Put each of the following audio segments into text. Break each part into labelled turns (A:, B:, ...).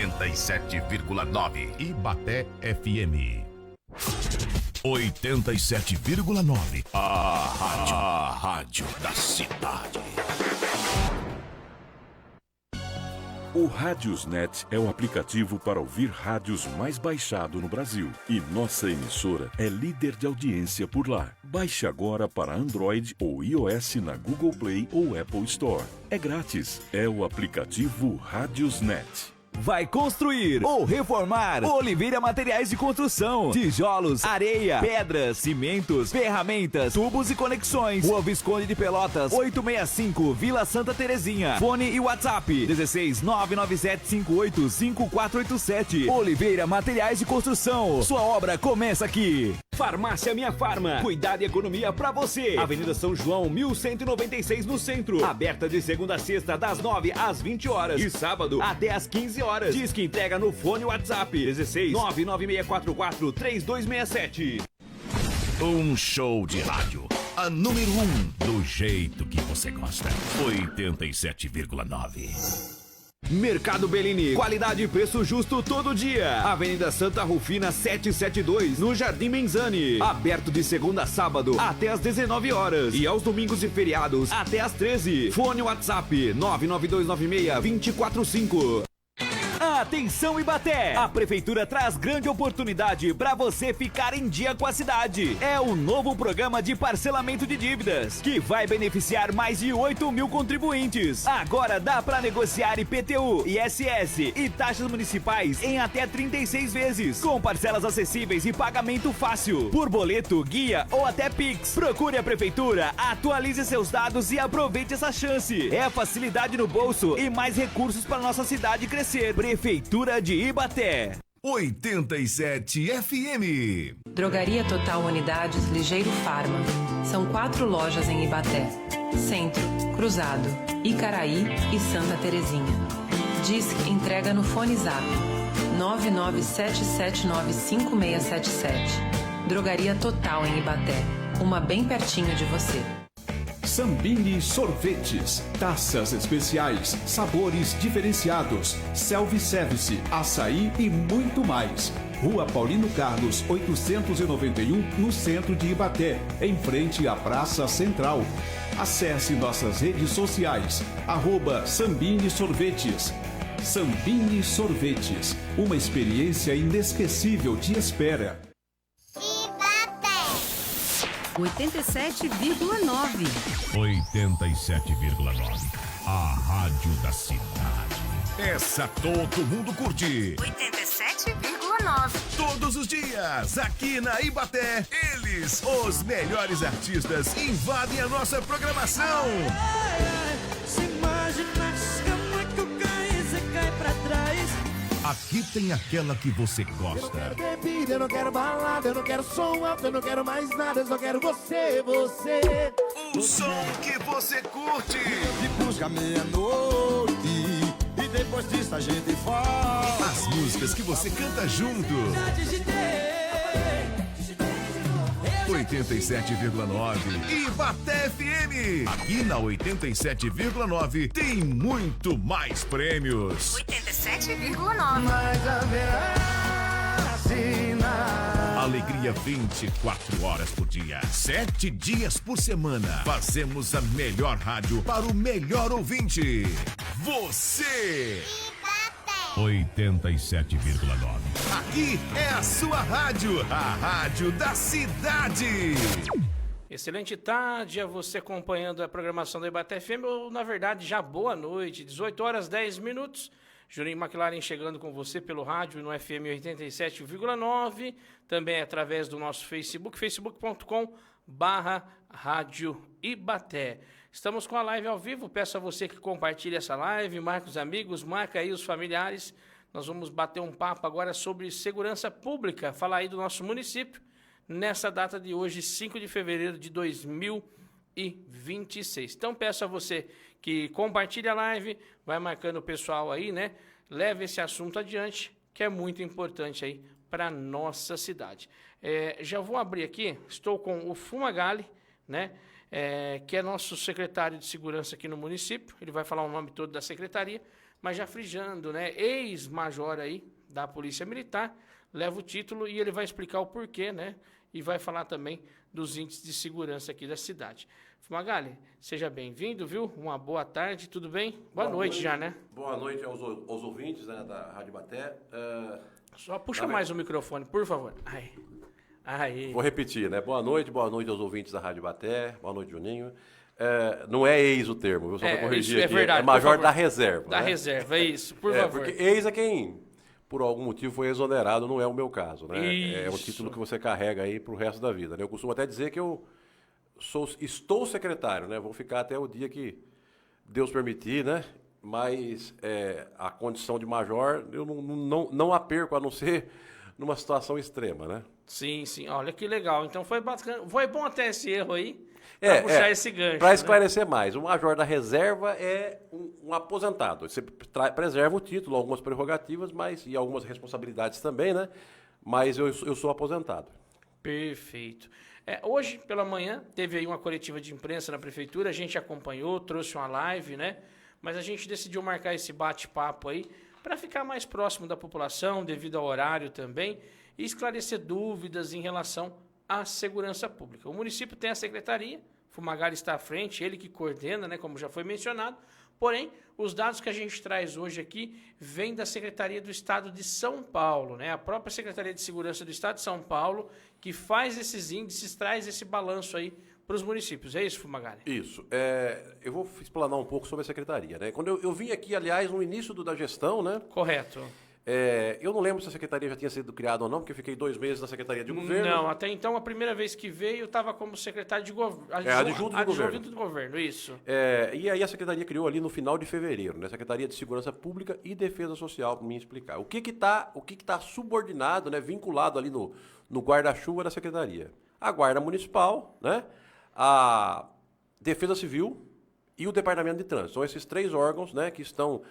A: 87,9. Ibaté FM. 87,9. A rádio da cidade.
B: O Rádiosnet é o aplicativo para ouvir rádios mais baixado no Brasil. E nossa emissora é líder de audiência por lá. Baixe agora para Android ou iOS na Google Play ou Apple Store. É grátis. É o aplicativo Rádiosnet.
C: Vai construir ou reformar? Oliveira Materiais de Construção. Tijolos, areia, pedras, cimentos, ferramentas, tubos e conexões. Rua Visconde de Pelotas, 865, Vila Santa Terezinha. Fone e WhatsApp 16 99758 5487. Oliveira Materiais de Construção. Sua obra começa aqui. Farmácia Minha Farma. Cuidado e economia pra você. Avenida São João, 1196 no centro. Aberta de segunda a sexta, das 9 às 20 horas. E sábado, até às 15 horas. Diz que entrega no fone WhatsApp 16 99644 3267.
A: Um show de rádio. A número 1, do jeito que você gosta. 87,9.
C: Mercado Bellini, qualidade e preço justo todo dia. Avenida Santa Rufina 772, no Jardim Menzani. Aberto de segunda a sábado até às 19 horas e aos domingos e feriados até às 13. Fone WhatsApp 99296-245. Atenção Ibaté! A Prefeitura traz grande oportunidade para você ficar em dia com a cidade. É o novo programa de parcelamento de dívidas, que vai beneficiar mais de 8 mil contribuintes. Agora dá para negociar IPTU, ISS e taxas municipais em até 36 vezes, com parcelas acessíveis e pagamento fácil, por boleto, guia ou até Pix. Procure a Prefeitura, atualize seus dados e aproveite essa chance. É facilidade no bolso e mais recursos para nossa cidade crescer. Prefeitura de Ibaté.
A: 87 FM.
D: Drogaria Total Unidades Ligeiro Farma. São 4 lojas em Ibaté: Centro, Cruzado, Icaraí e Santa Terezinha. Disque entrega no Fone Zap 997795677. Drogaria Total em Ibaté. Uma bem pertinho de você.
E: Sambini Sorvetes, taças especiais, sabores diferenciados, self-service, açaí e muito mais. Rua Paulino Carlos, 891, no centro de Ibaté, em frente à Praça Central. Acesse nossas redes sociais, @Sambini Sorvetes. Sambini Sorvetes, uma experiência inesquecível te espera.
F: 87,9.
A: 87,9. A rádio da cidade. Essa todo mundo curte.
F: 87,9.
A: Todos os dias, aqui na Ibaté, eles, os melhores artistas, invadem a nossa programação.
G: Se imaginasse como é que eu caí, você cai pra trás.
A: Aqui tem aquela que você gosta.
G: Eu não quero bebida, eu não quero balada, eu não quero som alto, eu não quero mais nada, eu só quero você, você.
A: O som que você curte.
G: Me busca meia-noite e depois disso a gente fala.
A: As músicas que você canta junto. 87,9 Ibaté FM. Aqui na 87,9 tem muito mais prêmios.
F: 87,9.
G: Mas haverá sinal.
A: Alegria 24 horas por dia, 7 dias por semana. Fazemos a melhor rádio para o melhor ouvinte. Você. 87,9. Aqui é a sua rádio, a rádio da cidade.
H: Excelente tarde a você acompanhando a programação da Ibaté FM, ou na verdade já boa noite, 18 horas 10 minutos. Juninho McLaren chegando com você pelo rádio no FM 87,9, também através do nosso Facebook, facebook.com/Rádio Ibaté. Estamos com a live ao vivo, peço a você que compartilhe essa live, marque os amigos, marque aí os familiares. Nós vamos bater um papo agora sobre segurança pública, falar aí do nosso município, nessa data de hoje, 5 de fevereiro de 2026. Então peço a você que compartilhe a live, vai marcando o pessoal aí, né? Leve esse assunto adiante, que é muito importante aí para a nossa cidade. Já vou abrir aqui, estou com o Fumagalli, né? Que é nosso secretário de segurança aqui no município. Ele vai falar o nome todo da secretaria, mas já frisando, né? Ex-major aí da Polícia Militar, leva o título e ele vai explicar o porquê, né? E vai falar também dos índices de segurança aqui da cidade. Fumagalli, seja bem-vindo, viu? Uma boa tarde, tudo bem? Boa noite já, né?
I: Boa noite aos ouvintes, né, da Rádio Ibaté.
H: Só puxa mais o microfone, por favor. Aí.
I: Vou repetir, né? Boa noite aos ouvintes da Rádio Ibaté. Boa noite, Juninho. Não é ex o termo, viu? Só para corrigir
H: isso
I: aqui.
H: É verdade,
I: é major da reserva.
H: Da
I: né?
H: reserva, é isso, por favor.
I: Porque ex é quem, por algum motivo, foi exonerado, não é o meu caso, né?
H: Isso.
I: É um título que você carrega aí pro resto da vida, né? Eu costumo até dizer que eu estou secretário, né? Vou ficar até o dia que Deus permitir, né? Mas a condição de major eu não a perco, a não ser numa situação extrema, né?
H: Sim, olha que legal. Então foi bacana, foi bom até esse erro aí, para puxar esse gancho.
I: Para esclarecer mais, o major da reserva é um aposentado. Você preserva o título, algumas prerrogativas, e algumas responsabilidades também, né? Mas eu sou aposentado.
H: Perfeito. Hoje, pela manhã, teve aí uma coletiva de imprensa na prefeitura, a gente acompanhou, trouxe uma live, né? Mas a gente decidiu marcar esse bate-papo aí para ficar mais próximo da população, devido ao horário também, e esclarecer dúvidas em relação à segurança pública. O município tem a secretaria, Fumagalli está à frente, ele que coordena, né, como já foi mencionado, porém, os dados que a gente traz hoje aqui vêm da Secretaria do Estado de São Paulo, né? A própria Secretaria de Segurança do Estado de São Paulo, que faz esses índices, traz esse balanço aí para os municípios. É isso, Fumagalli?
I: Isso. Eu vou explanar um pouco sobre a secretaria, né? Quando eu vim aqui, aliás, no início da gestão, né?
H: Correto.
I: Eu não lembro se a secretaria já tinha sido criada ou não, porque eu fiquei 2 meses na Secretaria de Governo.
H: Não, até então, a primeira vez que veio, eu estava como secretário de governo.
I: Adjunto
H: do governo, isso.
I: E aí a secretaria criou ali no final de fevereiro, né? Secretaria de Segurança Pública e Defesa Social, para me explicar. O que tá subordinado, né? Vinculado ali no guarda-chuva da secretaria? A Guarda Municipal, né? A Defesa Civil e o Departamento de Trânsito. São esses 3 órgãos, né, que estão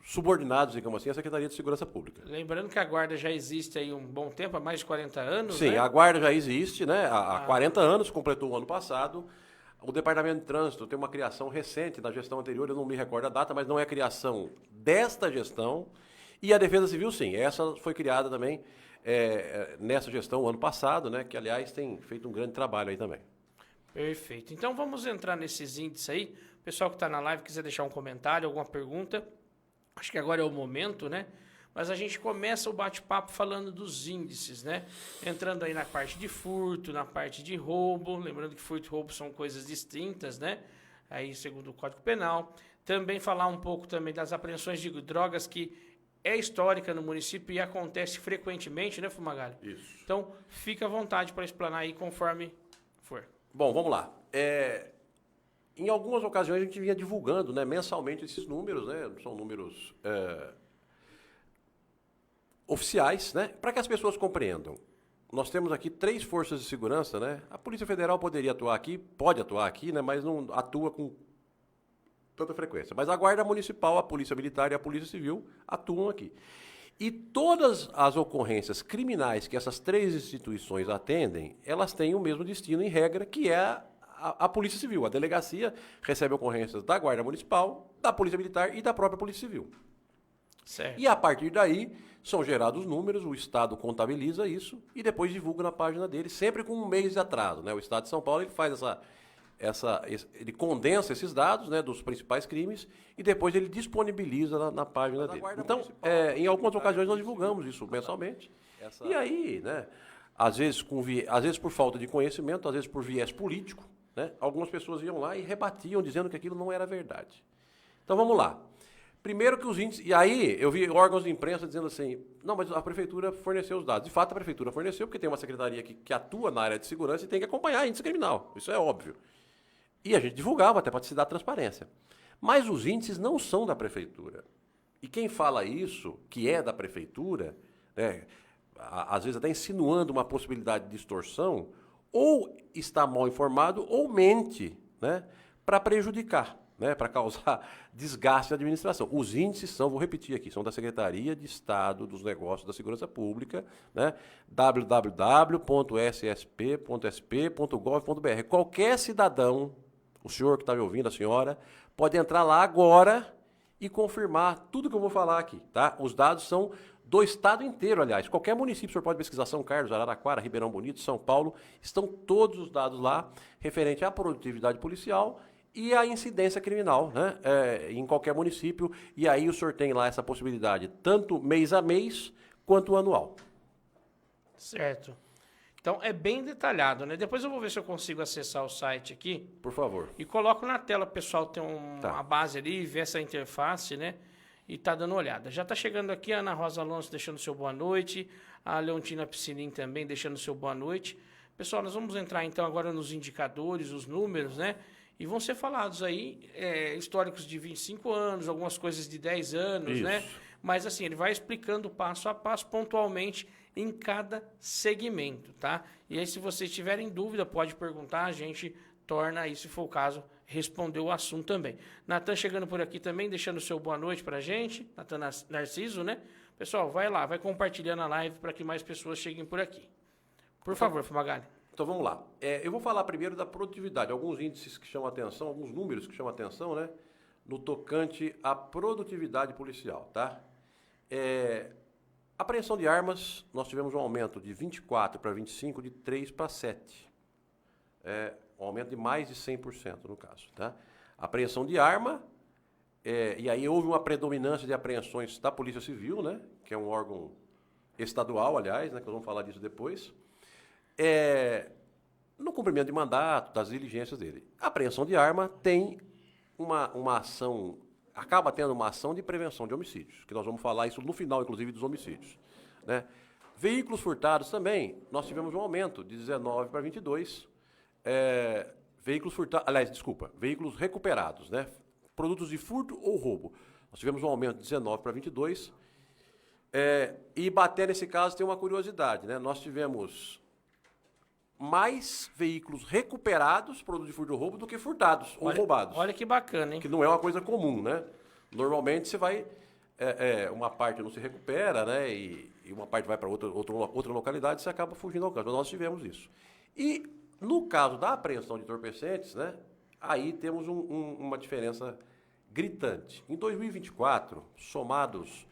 I: subordinados, digamos assim, à Secretaria de Segurança Pública.
H: Lembrando que a Guarda já existe aí um bom tempo, há mais de 40 anos,
I: Sim,
H: né?
I: A Guarda já existe, né? Há 40 anos, completou o ano passado. O Departamento de Trânsito tem uma criação recente da gestão anterior, eu não me recordo a data, mas não é criação desta gestão. E a Defesa Civil, sim, essa foi criada também nessa gestão, o ano passado, né? Que, aliás, tem feito um grande trabalho aí também.
H: Perfeito. Então, vamos entrar nesses índices aí. O pessoal que está na live quiser deixar um comentário, alguma pergunta, acho que agora é o momento, né? Mas a gente começa o bate-papo falando dos índices, né? Entrando aí na parte de furto, na parte de roubo. Lembrando que furto e roubo são coisas distintas, né? Aí, segundo o Código Penal. Também falar um pouco também das apreensões de drogas, que é histórica no município e acontece frequentemente, né, Fumagalli?
I: Isso.
H: Então, fica à vontade para explanar aí conforme for.
I: Bom, vamos lá. Em algumas ocasiões a gente vinha divulgando, né, mensalmente esses números, né? São números oficiais, né? Para que as pessoas compreendam. Nós temos aqui 3 forças de segurança, né? A Polícia Federal poderia atuar aqui, pode atuar aqui, né? Mas não atua com tanta frequência. Mas a Guarda Municipal, a Polícia Militar e a Polícia Civil atuam aqui. E todas as ocorrências criminais que essas 3 instituições atendem, elas têm o mesmo destino, em regra, que é a Polícia Civil. A delegacia recebe ocorrências da Guarda Municipal, da Polícia Militar e da própria Polícia Civil.
H: Certo.
I: E a partir daí são gerados números, o Estado contabiliza isso e depois divulga na página dele, sempre com um mês de atraso, né? O Estado de São Paulo ele faz ele condensa esses dados, né, dos principais crimes e depois ele disponibiliza na página dele. Então, em algumas ocasiões nós divulgamos isso mensalmente. E aí, né, às vezes por falta de conhecimento, às vezes por viés político, né, algumas pessoas iam lá e rebatiam dizendo que aquilo não era verdade. Então vamos lá. Primeiro que os índices... E aí eu vi órgãos de imprensa dizendo assim, não, mas a prefeitura forneceu os dados. De fato, a prefeitura forneceu, porque tem uma secretaria que atua na área de segurança e tem que acompanhar índice criminal. Isso é óbvio. E a gente divulgava até para se dar transparência. Mas os índices não são da prefeitura. E quem fala isso, que é da prefeitura, né, às vezes até insinuando uma possibilidade de distorção, ou está mal informado ou mente, né, para prejudicar, né, para causar desgaste na administração. Os índices são, vou repetir aqui, são da Secretaria de Estado dos Negócios da Segurança Pública, né, www.ssp.sp.gov.br. Qualquer cidadão, o senhor que está me ouvindo, a senhora, pode entrar lá agora e confirmar tudo que eu vou falar aqui, tá? Os dados são do estado inteiro, aliás. Qualquer município, o senhor pode pesquisar, São Carlos, Araraquara, Ribeirão Bonito, São Paulo, estão todos os dados lá referente à produtividade policial e à incidência criminal, né? Em qualquer município. E aí o senhor tem lá essa possibilidade, tanto mês a mês, quanto anual.
H: Certo. Então, é bem detalhado, né? Depois eu vou ver se eu consigo acessar o site aqui.
I: Por favor.
H: E coloco na tela, o pessoal ter uma base ali, ver essa interface, né? E tá dando uma olhada. Já tá chegando aqui a Ana Rosa Alonso deixando seu boa noite, a Leontina Piscinin também deixando seu boa noite. Pessoal, nós vamos entrar então agora nos indicadores, os números, né? E vão ser falados aí históricos de 25 anos, algumas coisas de 10 anos, né? Mas assim, ele vai explicando passo a passo, pontualmente, em cada segmento, tá? E aí, se vocês tiverem dúvida, pode perguntar, a gente torna aí, se for o caso, responder o assunto também. Natan chegando por aqui também, deixando o seu boa noite pra gente, Natan Narciso, né? Pessoal, vai lá, vai compartilhando a live para que mais pessoas cheguem por aqui. Por favor, Fumagalli.
I: Então vamos lá. Eu vou falar primeiro da produtividade, alguns índices que chamam a atenção, alguns números que chamam a atenção, né? No tocante à produtividade policial, tá? Apreensão de armas, nós tivemos um aumento de 24 para 25, de 3 para 7. Um aumento de mais de 100% no caso, tá? Apreensão de arma, e aí houve uma predominância de apreensões da Polícia Civil, né? Que é um órgão estadual, aliás, né? Que nós vamos falar disso depois. No cumprimento de mandato, das diligências dele. A apreensão de arma tem uma ação... acaba tendo uma ação de prevenção de homicídios, que nós vamos falar isso no final, inclusive, dos homicídios, né? Veículos furtados também, nós tivemos um aumento de 19 para 22. Veículos furtados, aliás, desculpa, veículos recuperados, né? Produtos de furto ou roubo. Nós tivemos um aumento de 19 para 22. E Ibaté, nesse caso, tem uma curiosidade, né? Nós tivemos mais veículos recuperados, produtos de furto ou roubo, do que furtados ou roubados.
H: Olha que bacana, hein?
I: Que não é uma coisa comum, né? Normalmente você vai... uma parte não se recupera, né? E uma parte vai para outra localidade e você acaba fugindo ao caso. Mas nós tivemos isso. E no caso da apreensão de entorpecentes, né? Aí temos uma diferença gritante. Em 2024, somados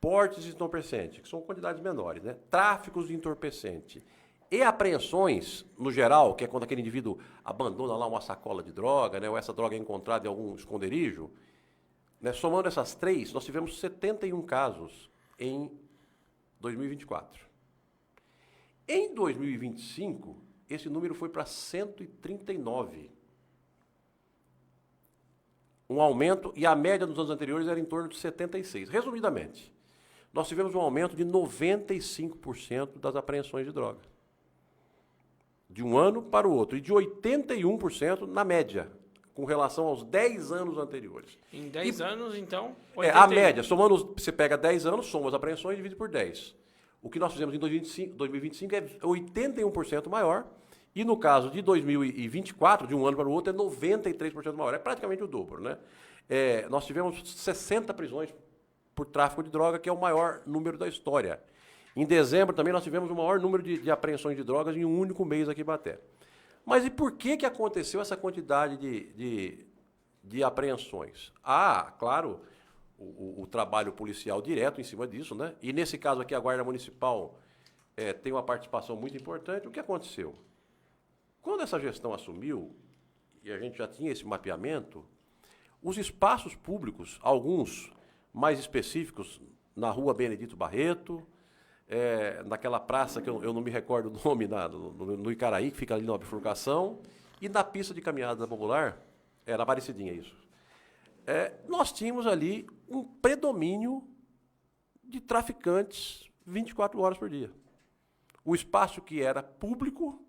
I: portes de entorpecente, que são quantidades menores, né? Tráficos de entorpecente e apreensões, no geral, que é quando aquele indivíduo abandona lá uma sacola de droga, né? Ou essa droga é encontrada em algum esconderijo, né? Somando essas três, nós tivemos 71 casos em 2024. Em 2025, esse número foi para 139. Um aumento, e a média dos anos anteriores era em torno de 76. Resumidamente, nós tivemos um aumento de 95% das apreensões de droga. De um ano para o outro. E de 81% na média, com relação aos 10 anos anteriores.
H: Em 10 anos, então...
I: A média, somando, você pega 10 anos, soma as apreensões e divide por 10. O que nós fizemos em 2025 é 81% maior. E no caso de 2024, de um ano para o outro, é 93% maior. É praticamente o dobro, né? Nós tivemos 60 prisões por tráfico de droga, que é o maior número da história. Em dezembro também nós tivemos o maior número de apreensões de drogas em um único mês aqui em Ibaté. Mas e por que aconteceu essa quantidade de apreensões? Claro, o trabalho policial direto em cima disso, né? E nesse caso aqui a Guarda Municipal tem uma participação muito importante. O que aconteceu? Quando essa gestão assumiu, e a gente já tinha esse mapeamento, os espaços públicos, alguns mais específicos, na rua Benedito Barreto, naquela praça que eu não me recordo o nome, no Icaraí, que fica ali na bifurcação, e na pista de caminhada popular, na Aparecidinha isso, nós tínhamos ali um predomínio de traficantes 24 horas por dia. O espaço que era público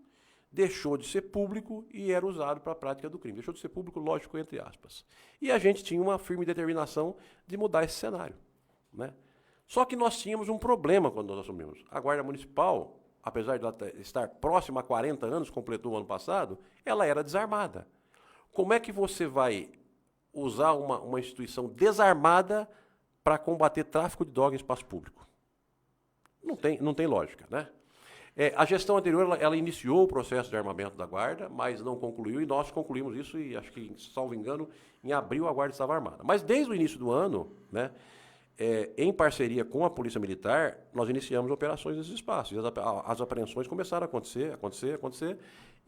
I: deixou de ser público e era usado para a prática do crime. Deixou de ser público, lógico, entre aspas. E a gente tinha uma firme determinação de mudar esse cenário, né? Só que nós tínhamos um problema quando nós assumimos. A Guarda Municipal, apesar de ela estar próxima a 40 anos, completou o ano passado, ela era desarmada. Como é que você vai usar uma instituição desarmada para combater tráfico de droga em espaço público? Não tem lógica, né? A gestão anterior, ela iniciou o processo de armamento da Guarda, mas não concluiu, e nós concluímos isso, e acho que, salvo engano, em abril a Guarda estava armada. Mas desde o início do ano, né, em parceria com a Polícia Militar, nós iniciamos operações nesses espaços. E as apreensões começaram a acontecer,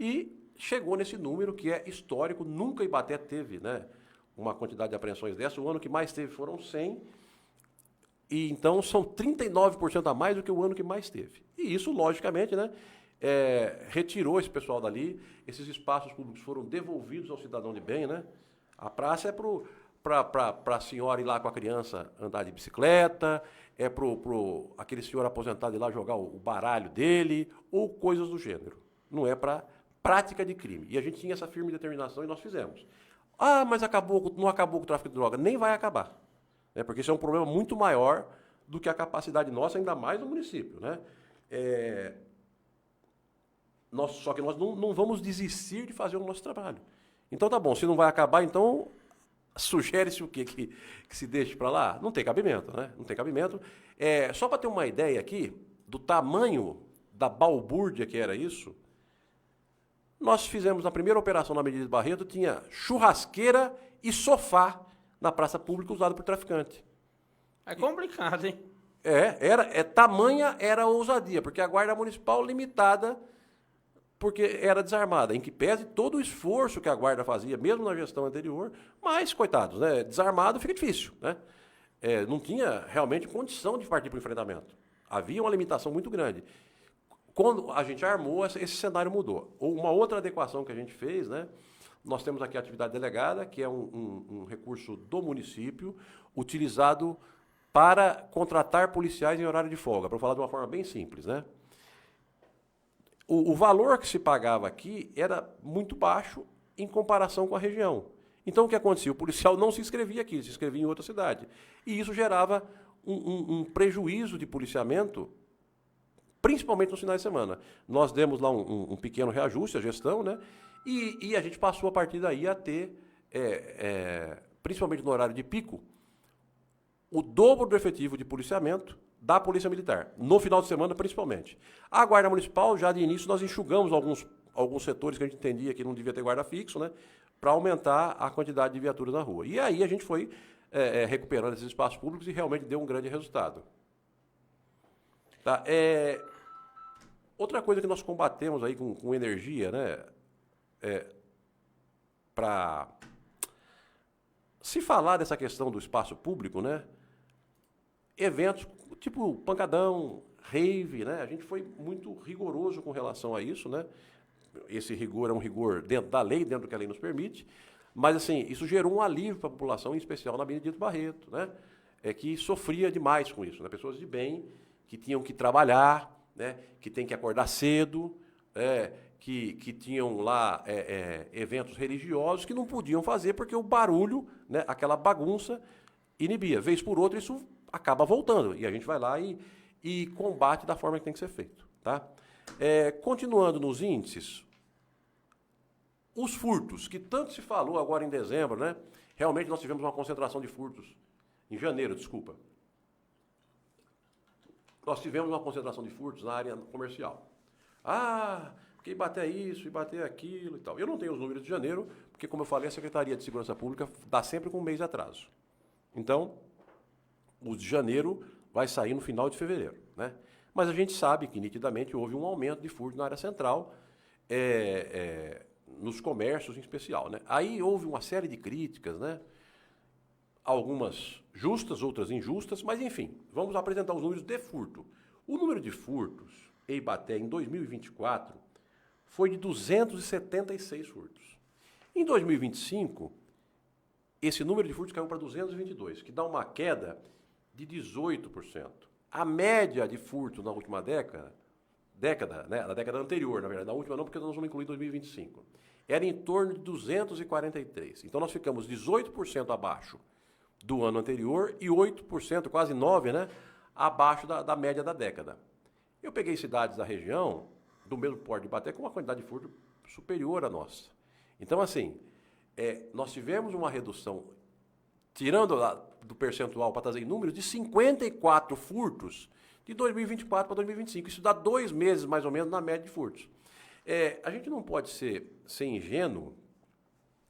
I: e chegou nesse número que é histórico. Nunca Ibaté teve, né, uma quantidade de apreensões dessa. O ano que mais teve foram 100, e então são 39% a mais do que o ano que mais teve. E isso, logicamente, né, retirou esse pessoal dali. Esses espaços públicos foram devolvidos ao cidadão de bem, né? A praça é para a senhora ir lá com a criança andar de bicicleta, é para aquele senhor aposentado ir lá jogar o baralho dele, ou coisas do gênero. Não é para prática de crime. E a gente tinha essa firme determinação e nós fizemos. Ah, mas não acabou com o tráfico de droga. Nem vai acabar. Né? Porque isso é um problema muito maior do que a capacidade nossa, ainda mais no município. Né? Só que nós não vamos desistir de fazer o nosso trabalho. Então tá bom, se não vai acabar, então sugere-se o quê? Que se deixe para lá? Não tem cabimento, né? Não tem cabimento. Só para ter uma ideia aqui do tamanho da balbúrdia que era isso, nós fizemos na primeira operação na Medida de Barreto, tinha churrasqueira e sofá na praça pública usado por traficante.
H: É complicado, hein?
I: Tamanha era a ousadia, porque a Guarda Municipal limitada, porque era desarmada, em que pese todo o esforço que a Guarda fazia, mesmo na gestão anterior, mas, coitados, né, desarmado fica difícil. Né? Não tinha realmente condição de partir para o enfrentamento. Havia uma limitação muito grande. Quando a gente armou, esse cenário mudou. Uma outra adequação que a gente fez, né, nós temos aqui a atividade delegada, que é um recurso do município, utilizado para contratar policiais em horário de folga, para falar de uma forma bem simples, né? O valor que se pagava aqui era muito baixo em comparação com a região. Então, o que acontecia? O policial não se inscrevia aqui, se inscrevia em outra cidade. E isso gerava um prejuízo de policiamento, principalmente nos finais de semana. Nós demos lá um pequeno reajuste à gestão, né? E a gente passou, a partir daí, a ter, principalmente no horário de pico, o dobro do efetivo de policiamento da Polícia Militar, no final de semana principalmente. A Guarda Municipal, já de início, nós enxugamos alguns setores que a gente entendia que não devia ter guarda fixo, né, para aumentar a quantidade de viaturas na rua. E aí a gente foi recuperando esses espaços públicos e realmente deu um grande resultado. Tá? Outra coisa que nós combatemos aí com energia, né, para se falar dessa questão do espaço público, né, eventos tipo pancadão, rave, né? A gente foi muito rigoroso com relação a isso, né? Esse rigor é um rigor dentro da lei, dentro do que a lei nos permite, mas assim, isso gerou um alívio para a população, em especial na Benedito Barreto, né? Que sofria demais com isso, né? Pessoas de bem que tinham que trabalhar, né? Que têm que acordar cedo, que tinham lá eventos religiosos que não podiam fazer porque o barulho, né? Aquela bagunça inibia. Vez por outra, isso acaba voltando, e a gente vai lá e combate da forma que tem que ser feito. Tá? Continuando nos índices, os furtos, que tanto se falou agora em dezembro, né? Realmente nós tivemos uma concentração de furtos, em janeiro, desculpa. Nós tivemos uma concentração de furtos na área comercial. Porque Ibaté isso, Ibaté aquilo e tal. Eu não tenho os números de janeiro, porque, como eu falei, a Secretaria de Segurança Pública dá sempre com um mês de atraso. Então, o de janeiro vai sair no final de fevereiro, né? Mas a gente sabe que, nitidamente, houve um aumento de furto na área central, nos comércios em especial, né? Aí houve uma série de críticas, né? Algumas justas, outras injustas, mas, enfim, vamos apresentar os números de furto. O número de furtos em Ibaté, em 2024, foi de 276 furtos. Em 2025, esse número de furtos caiu para 222, que dá uma queda de 18%. A média de furto na última década, né, na década anterior, na verdade, na última não, porque nós vamos incluir 2025, era em torno de 243. Então nós ficamos 18% abaixo do ano anterior e 8%, quase 9%, né, abaixo da média da década. Eu peguei cidades da região, do mesmo porte de Ibaté, com uma quantidade de furto superior à nossa. Então, assim, nós tivemos uma redução, tirando do percentual, para trazer em números, de 54 furtos de 2024 para 2025. Isso dá 2 meses, mais ou menos, na média de furtos. A gente não pode ser ingênuo,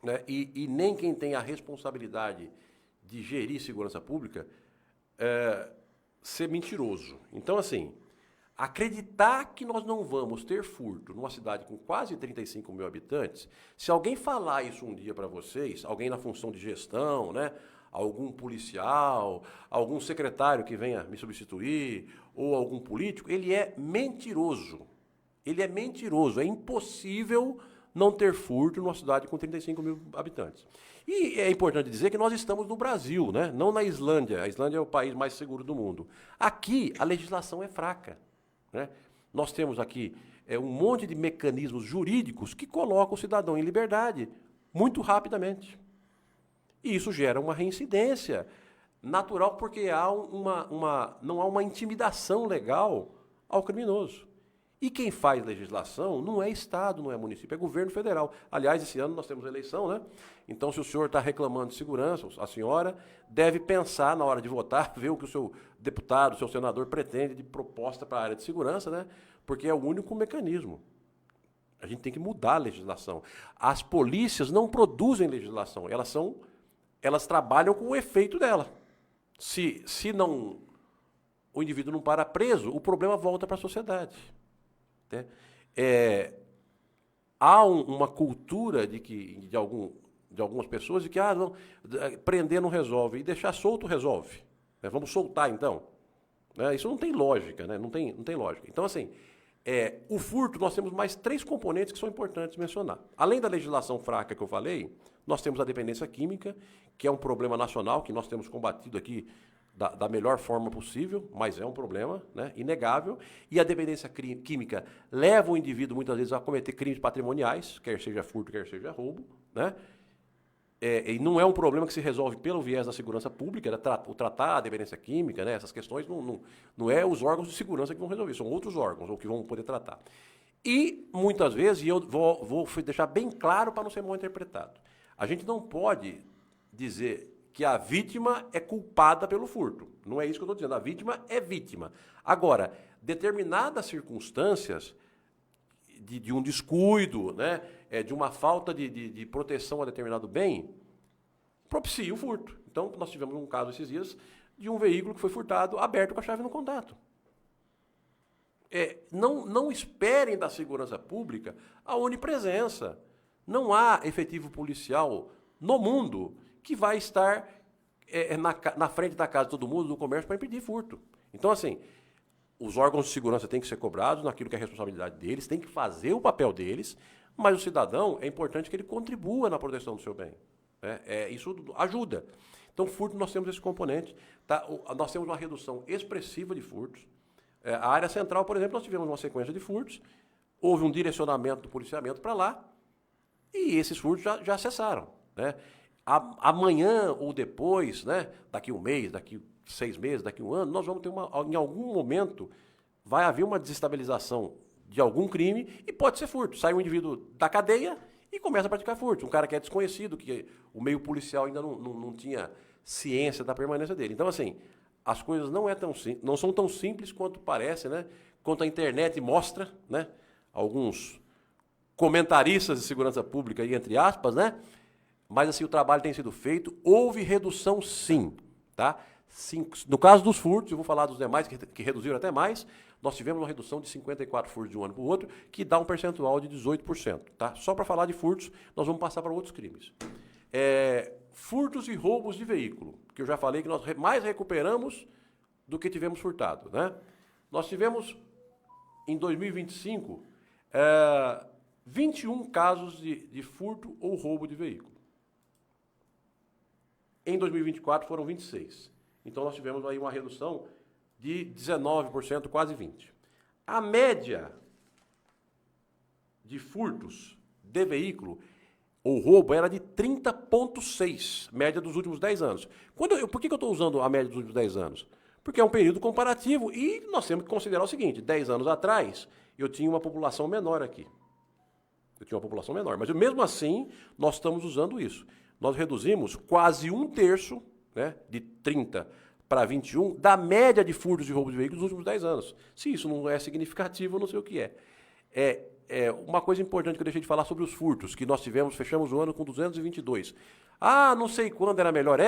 I: né, e nem quem tem a responsabilidade de gerir segurança pública ser mentiroso. Então, assim, acreditar que nós não vamos ter furto numa cidade com quase 35 mil habitantes, se alguém falar isso um dia para vocês, alguém na função de gestão, né, algum policial, algum secretário que venha me substituir, ou algum político, ele é mentiroso. Ele é mentiroso. É impossível não ter furto numa cidade com 35 mil habitantes. E é importante dizer que nós estamos no Brasil, né? Não na Islândia. A Islândia é o país mais seguro do mundo. Aqui, a legislação é fraca, né? Nós temos aqui um monte de mecanismos jurídicos que colocam o cidadão em liberdade muito rapidamente. E isso gera uma reincidência natural, porque não há uma intimidação legal ao criminoso. E quem faz legislação não é Estado, não é município, é governo federal. Aliás, esse ano nós temos eleição, né? Então, se o senhor está reclamando de segurança, a senhora deve pensar na hora de votar, ver o que o seu deputado, o seu senador pretende de proposta para a área de segurança, né? Porque é o único mecanismo. A gente tem que mudar a legislação. As polícias não produzem legislação, elas trabalham com o efeito dela. Se o indivíduo não para preso, o problema volta para a sociedade. Né? Há uma cultura de algumas pessoas de que não, prender não resolve, e deixar solto resolve. Né? Vamos soltar, então. Né? Isso não tem lógica, né? Não tem lógica. Então, assim, o furto, nós temos mais 3 componentes que são importantes mencionar. Além da legislação fraca que eu falei, nós temos a dependência química, que é um problema nacional, que nós temos combatido aqui da melhor forma possível, mas é um problema, né, inegável. E a dependência química leva o indivíduo, muitas vezes, a cometer crimes patrimoniais, quer seja furto, quer seja roubo. Né? E não é um problema que se resolve pelo viés da segurança pública, né, tratar a dependência química, né, essas questões, não é os órgãos de segurança que vão resolver, são outros órgãos ou que vão poder tratar. E, muitas vezes, e eu vou deixar bem claro para não ser mal interpretado, a gente não pode dizer que a vítima é culpada pelo furto. Não é isso que eu estou dizendo. A vítima é vítima. Agora, determinadas circunstâncias de um descuido, né, de uma falta de proteção a determinado bem, propicia o furto. Então, nós tivemos um caso esses dias de um veículo que foi furtado aberto com a chave no contato. Não esperem da segurança pública a onipresença. Não há efetivo policial no mundo que vai estar na frente da casa de todo mundo, do comércio, para impedir furto. Então, assim, os órgãos de segurança têm que ser cobrados naquilo que é a responsabilidade deles, têm que fazer o papel deles, mas o cidadão, é importante que ele contribua na proteção do seu bem. Isso ajuda. Então, furto, nós temos esse componente. Tá? Nós temos uma redução expressiva de furtos. A área central, por exemplo, nós tivemos uma sequência de furtos, houve um direcionamento do policiamento para lá, e esses furtos já cessaram. Né? Amanhã ou depois, né, daqui um mês, daqui 6 meses, daqui um ano, nós vamos ter em algum momento, vai haver uma desestabilização de algum crime e pode ser furto. Sai um indivíduo da cadeia e começa a praticar furto. Um cara que é desconhecido, que o meio policial ainda não tinha ciência da permanência dele. Então, assim, as coisas não são tão simples quanto parece, né? Quanto a internet mostra, né? Alguns comentaristas de segurança pública, aí, entre aspas, né? Mas, assim, o trabalho tem sido feito. Houve redução, sim. Tá? Sim. No caso dos furtos, eu vou falar dos demais, que reduziram até mais, nós tivemos uma redução de 54 furtos de um ano para o outro, que dá um percentual de 18%. Tá? Só para falar de furtos, nós vamos passar para outros crimes. Furtos e roubos de veículo, que eu já falei que nós mais recuperamos do que tivemos furtado. Né? Nós tivemos, em 2025, 21 casos de furto ou roubo de veículo. Em 2024 foram 26. Então nós tivemos aí uma redução de 19%, quase 20%. A média de furtos de veículo ou roubo era de 30,6%, média dos últimos 10 anos. Por que eu estou usando a média dos últimos 10 anos? Porque é um período comparativo e nós temos que considerar o seguinte, 10 anos atrás eu tinha uma população menor aqui. Mas mesmo assim nós estamos usando isso. Nós reduzimos quase 1/3, né, de 30 para 21, da média de furtos e roubos de veículos nos últimos 10 anos. Se isso não é significativo, eu não sei o que é. Uma coisa importante que eu deixei de falar sobre os furtos, que nós fechamos o ano com 222. Ah, não sei quando era melhor,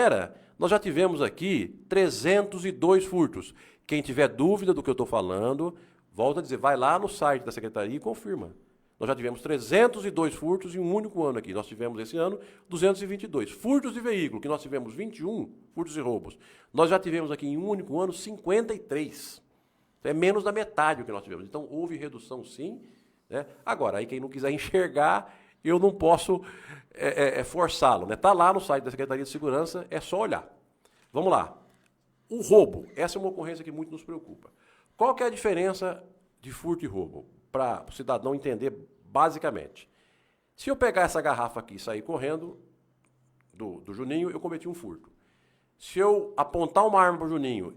I: nós já tivemos aqui 302 furtos. Quem tiver dúvida do que eu estou falando, volta a dizer, vai lá no site da Secretaria e confirma. Nós já tivemos 302 furtos em um único ano aqui. Nós tivemos esse ano 222. Furtos de veículo, que nós tivemos 21, furtos e roubos. Nós já tivemos aqui em um único ano 53. É menos da metade o que nós tivemos. Então, houve redução sim. Né? Agora, aí quem não quiser enxergar, eu não posso forçá-lo. Né? Está lá no site da Secretaria de Segurança, é só olhar. Vamos lá. O roubo, essa é uma ocorrência que muito nos preocupa. Qual que é a diferença de furto e roubo? Para o cidadão entender basicamente. Se eu pegar essa garrafa aqui e sair correndo do Juninho, eu cometi um furto. Se eu apontar uma arma para o Juninho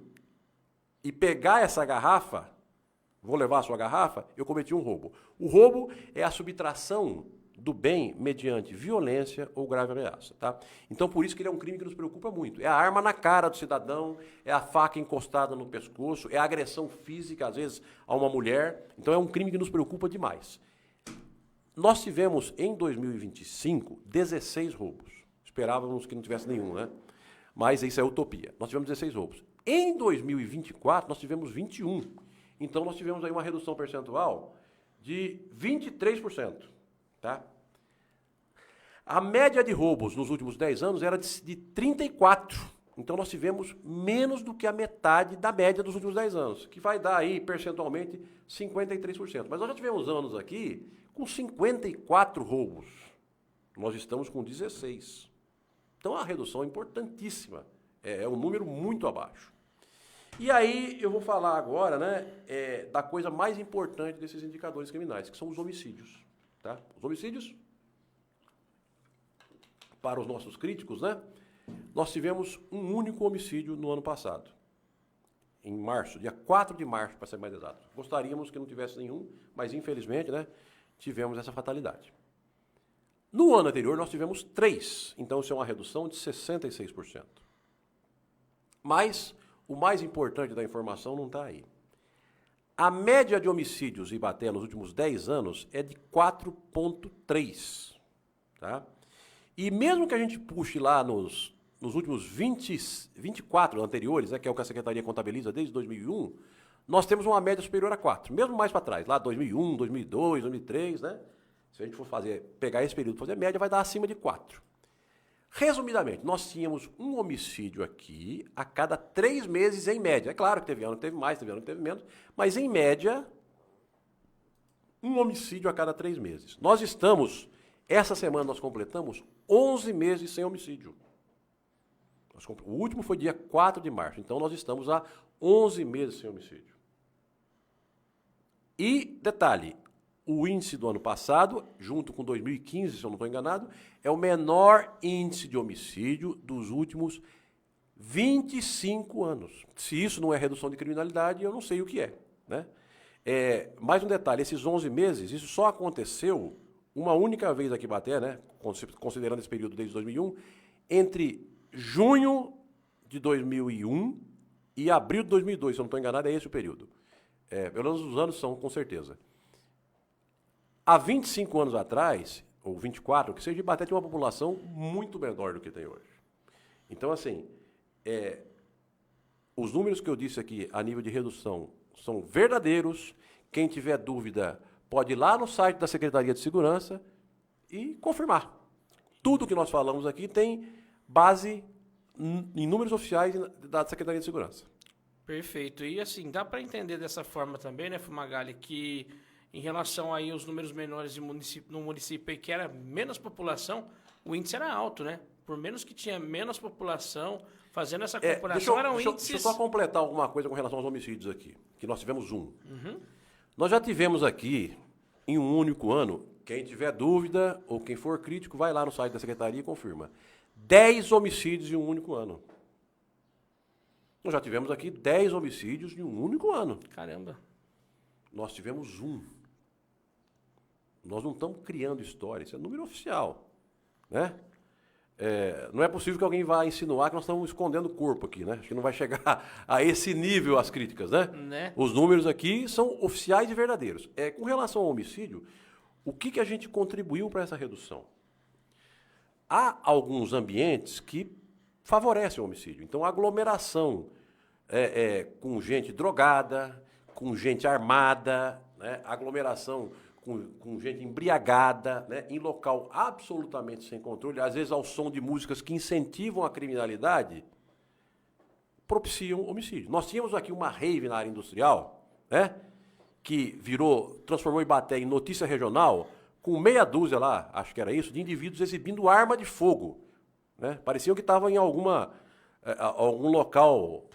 I: e pegar essa garrafa, vou levar a sua garrafa, eu cometi um roubo. O roubo é a subtração do bem mediante violência ou grave ameaça. Tá? Então, por isso que ele é um crime que nos preocupa muito. É a arma na cara do cidadão, é a faca encostada no pescoço, é a agressão física, às vezes, a uma mulher. Então, é um crime que nos preocupa demais. Nós tivemos, em 2025, 16 roubos. Esperávamos que não tivesse nenhum, né? Mas isso é utopia. Nós tivemos 16 roubos. Em 2024, nós tivemos 21. Então, nós tivemos aí uma redução percentual de 23%. Tá? A média de roubos nos últimos 10 anos era de 34. Então, nós tivemos menos do que a metade da média dos últimos 10 anos, que vai dar aí, percentualmente, 53%. Mas nós já tivemos anos aqui com 54 roubos. Nós estamos com 16. Então, a redução é importantíssima. É um número muito abaixo. E aí, eu vou falar agora, né, da coisa mais importante desses indicadores criminais, que são os homicídios. Tá? Os homicídios, para os nossos críticos, né? Nós tivemos um único homicídio no ano passado, em março, dia 4 de março, para ser mais exato. Gostaríamos que não tivesse nenhum, mas infelizmente, né, tivemos essa fatalidade. No ano anterior, nós tivemos 3, então isso é uma redução de 66%. Mas o mais importante da informação não está aí. A média de homicídios em Ibaté nos últimos 10 anos é de 4,3. Tá? E mesmo que a gente puxe lá nos últimos 24 anteriores, né, que é o que a Secretaria contabiliza desde 2001, nós temos uma média superior a 4. Mesmo mais para trás, lá 2001, 2002, 2003, né? Se a gente for pegar esse período e fazer média, vai dar acima de 4. Resumidamente, nós tínhamos um homicídio aqui a cada 3 meses em média. É claro que teve ano que teve mais, teve ano que teve menos, mas em média, um homicídio a cada 3 meses. Nós estamos, essa semana nós completamos 11 meses sem homicídio. O último foi dia 4 de março, então nós estamos há 11 meses sem homicídio. E, detalhe, o índice do ano passado, junto com 2015, se eu não estou enganado, é o menor índice de homicídio dos últimos 25 anos. Se isso não é redução de criminalidade, eu não sei o que é. Né? Mais um detalhe, esses 11 meses, isso só aconteceu uma única vez aqui em Ibaté, né, considerando esse período desde 2001, entre junho de 2001 e abril de 2002, se eu não estou enganado, é esse o período. Pelo menos os anos são, com certeza. Há 25 anos atrás, ou 24, que seja, Ibaté tinha uma população muito menor do que tem hoje. Então, assim, os números que eu disse aqui a nível de redução são verdadeiros. Quem tiver dúvida pode ir lá no site da Secretaria de Segurança e confirmar. Tudo que nós falamos aqui tem base em números oficiais da Secretaria de Segurança.
H: Perfeito. E assim, dá para entender dessa forma também, né, Fumagalli, que em relação aí aos números menores no município que era menos população, o índice era alto, né? Por menos que tinha menos população, fazendo essa comparação, eram índices...
I: Deixa eu só completar alguma coisa com relação aos homicídios aqui, que nós tivemos um. Uhum. Nós já tivemos aqui, em um único ano, quem tiver dúvida ou quem for crítico, vai lá no site da Secretaria e confirma. 10 homicídios em um único ano. Nós já tivemos aqui 10 homicídios em um único ano.
H: Caramba.
I: Nós tivemos um. Nós não estamos criando história, isso é número oficial. Né? não é possível que alguém vá insinuar que nós estamos escondendo o corpo aqui, né? Acho que não vai chegar a esse nível as críticas, né? Os números aqui são oficiais e verdadeiros. Com relação ao homicídio, o que a gente contribuiu para essa redução? Há alguns ambientes que favorecem o homicídio. Então, a aglomeração com gente drogada, com gente armada, né? Aglomeração com gente embriagada, né? Em local absolutamente sem controle, às vezes ao som de músicas que incentivam a criminalidade, propiciam homicídio. Nós tínhamos aqui uma rave na área industrial, né? Que transformou Ibaté em notícia regional, com meia dúzia lá, acho que era isso, de indivíduos exibindo arma de fogo, né? Pareciam que estavam em algum local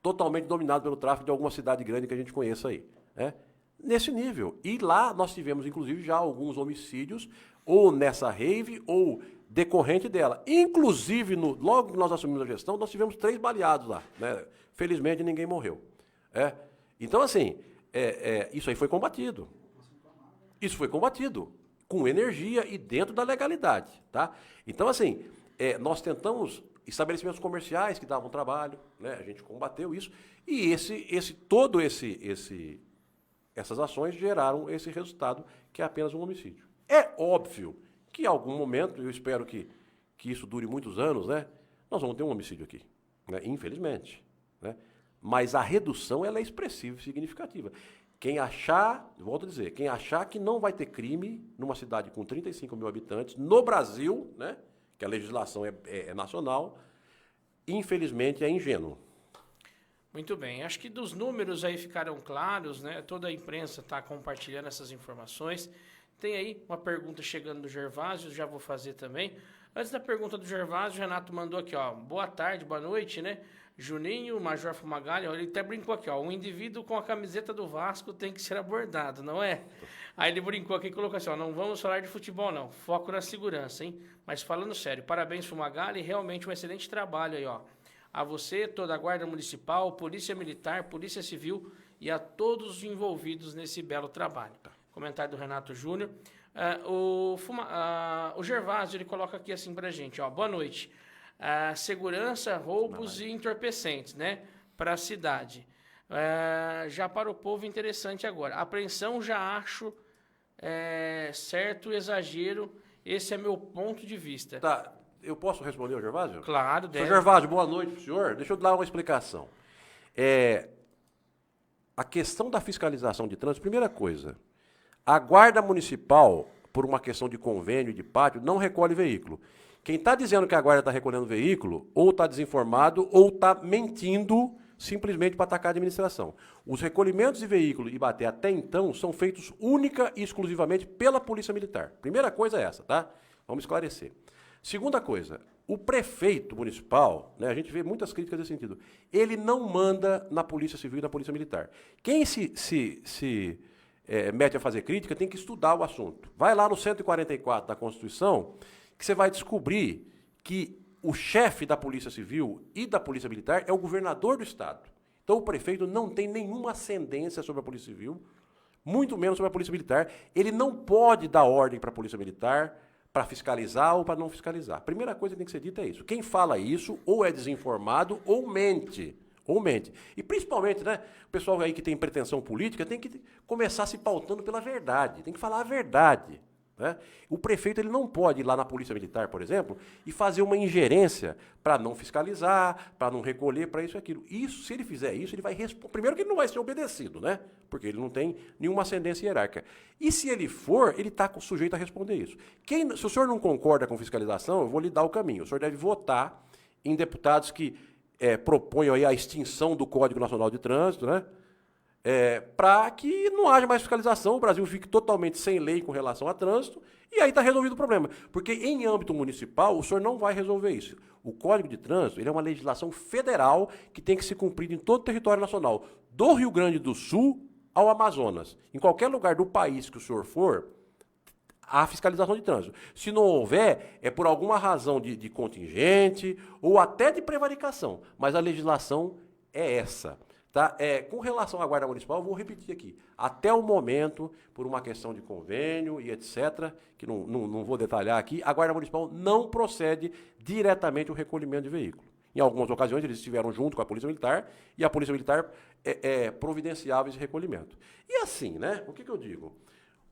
I: totalmente dominado pelo tráfico de alguma cidade grande que a gente conheça aí, né? Nesse nível. E lá nós tivemos, inclusive, já alguns homicídios, ou nessa rave, ou decorrente dela. Inclusive, logo que nós assumimos a gestão, nós tivemos 3 baleados lá, né? Felizmente, ninguém morreu. Então, assim, isso aí foi combatido. Isso foi combatido com energia e dentro da legalidade, tá? Então, assim, nós tentamos estabelecimentos comerciais que davam trabalho, né? A gente combateu isso, e essas ações geraram esse resultado, que é apenas um homicídio. É óbvio que em algum momento, eu espero que isso dure muitos anos, né? Nós vamos ter um homicídio aqui, né? Infelizmente, né? Mas a redução ela é expressiva e significativa. Quem achar, volto a dizer, quem achar que não vai ter crime numa cidade com 35 mil habitantes, no Brasil, né? Que a legislação é nacional, infelizmente é ingênuo.
H: Muito bem, acho que dos números aí ficaram claros, né? Toda a imprensa está compartilhando essas informações. Tem aí uma pergunta chegando do Gervásio, já vou fazer também. Antes da pergunta do Gervásio, o Renato mandou aqui, ó, boa tarde, boa noite, né? Juninho, Major Fumagalli, ele até brincou aqui, ó, um indivíduo com a camiseta do Vasco tem que ser abordado, não é? Aí ele brincou aqui e colocou assim, ó, não vamos falar de futebol não, foco na segurança, hein? Mas falando sério, parabéns Fumagalli, realmente um excelente trabalho aí, ó. A você, toda a Guarda Municipal, Polícia Militar, Polícia Civil e a todos os envolvidos nesse belo trabalho. Comentário do Renato Júnior. O Gervásio, ele coloca aqui assim pra gente, ó, boa noite. Segurança, roubos e entorpecentes, né, para a cidade. Já para o povo, interessante agora. Apreensão, já acho certo exagero, esse é meu ponto de vista.
I: Tá. Eu posso responder ao Gervásio?
H: Claro, deve.
I: Senhor Gervásio, boa noite para o senhor. Deixa eu dar uma explicação. A questão da fiscalização de trânsito, primeira coisa, a Guarda Municipal, por uma questão de convênio e de pátio, não recolhe veículo. Quem está dizendo que a Guarda está recolhendo veículo, ou está desinformado, ou está mentindo simplesmente para atacar a administração. Os recolhimentos de veículo e Ibaté até então são feitos única e exclusivamente pela Polícia Militar. Primeira coisa é essa, tá? Vamos esclarecer. Segunda coisa, o prefeito municipal, né, a gente vê muitas críticas nesse sentido, ele não manda na Polícia Civil e na Polícia Militar. Quem se mete a fazer crítica tem que estudar o assunto. Vai lá no 144 da Constituição, que você vai descobrir que o chefe da Polícia Civil e da Polícia Militar é o governador do Estado. Então o prefeito não tem nenhuma ascendência sobre a Polícia Civil, muito menos sobre a Polícia Militar. Ele não pode dar ordem para a Polícia Militar para fiscalizar ou para não fiscalizar. A primeira coisa que tem que ser dita é isso. Quem fala isso ou é desinformado ou mente. E principalmente, né, o pessoal aí que tem pretensão política tem que começar se pautando pela verdade. Tem que falar a verdade. Né? O prefeito ele não pode ir lá na Polícia Militar, por exemplo, e fazer uma ingerência para não fiscalizar, para não recolher, para isso e aquilo. Isso, se ele fizer isso, ele vai responder. Primeiro que ele não vai ser obedecido, né? Porque ele não tem nenhuma ascendência hierárquica. E se ele for, ele está sujeito a responder isso. Se o senhor não concorda com fiscalização, eu vou lhe dar o caminho. O senhor deve votar em deputados que proponham aí a extinção do Código Nacional de Trânsito, né? Para que não haja mais fiscalização, o Brasil fique totalmente sem lei com relação a trânsito, e aí está resolvido o problema. Porque em âmbito municipal, o senhor não vai resolver isso. O Código de Trânsito ele é uma legislação federal que tem que ser cumprida em todo o território nacional, do Rio Grande do Sul ao Amazonas. Em qualquer lugar do país que o senhor for, há fiscalização de trânsito. Se não houver, é por alguma razão de contingente ou até de prevaricação, mas a legislação é essa. Tá? Com relação à Guarda Municipal, eu vou repetir aqui. Até o momento, por uma questão de convênio e etc., que não vou detalhar aqui, a Guarda Municipal não procede diretamente o recolhimento de veículo. Em algumas ocasiões, eles estiveram junto com a Polícia Militar e a Polícia Militar providenciava esse recolhimento. E assim, né? O que eu digo?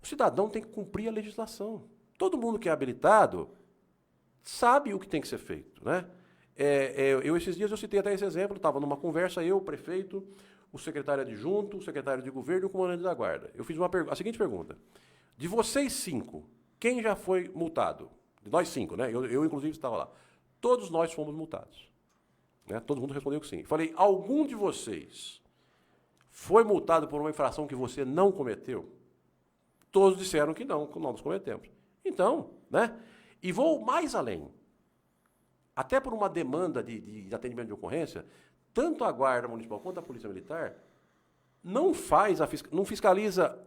I: O cidadão tem que cumprir a legislação. Todo mundo que é habilitado sabe o que tem que ser feito, né? Esses dias eu citei até esse exemplo, estava numa conversa, eu, o prefeito, o secretário adjunto, o secretário de governo e o comandante da guarda. Eu fiz a seguinte pergunta: de vocês 5, quem já foi multado? De nós 5, né? Eu inclusive estava lá. Todos nós fomos multados. Né? Todo mundo respondeu que sim. Falei, algum de vocês foi multado por uma infração que você não cometeu? Todos disseram que não nós cometemos. Então, né? E vou mais além. Até por uma demanda de atendimento de ocorrência, tanto a Guarda Municipal quanto a Polícia Militar não fiscaliza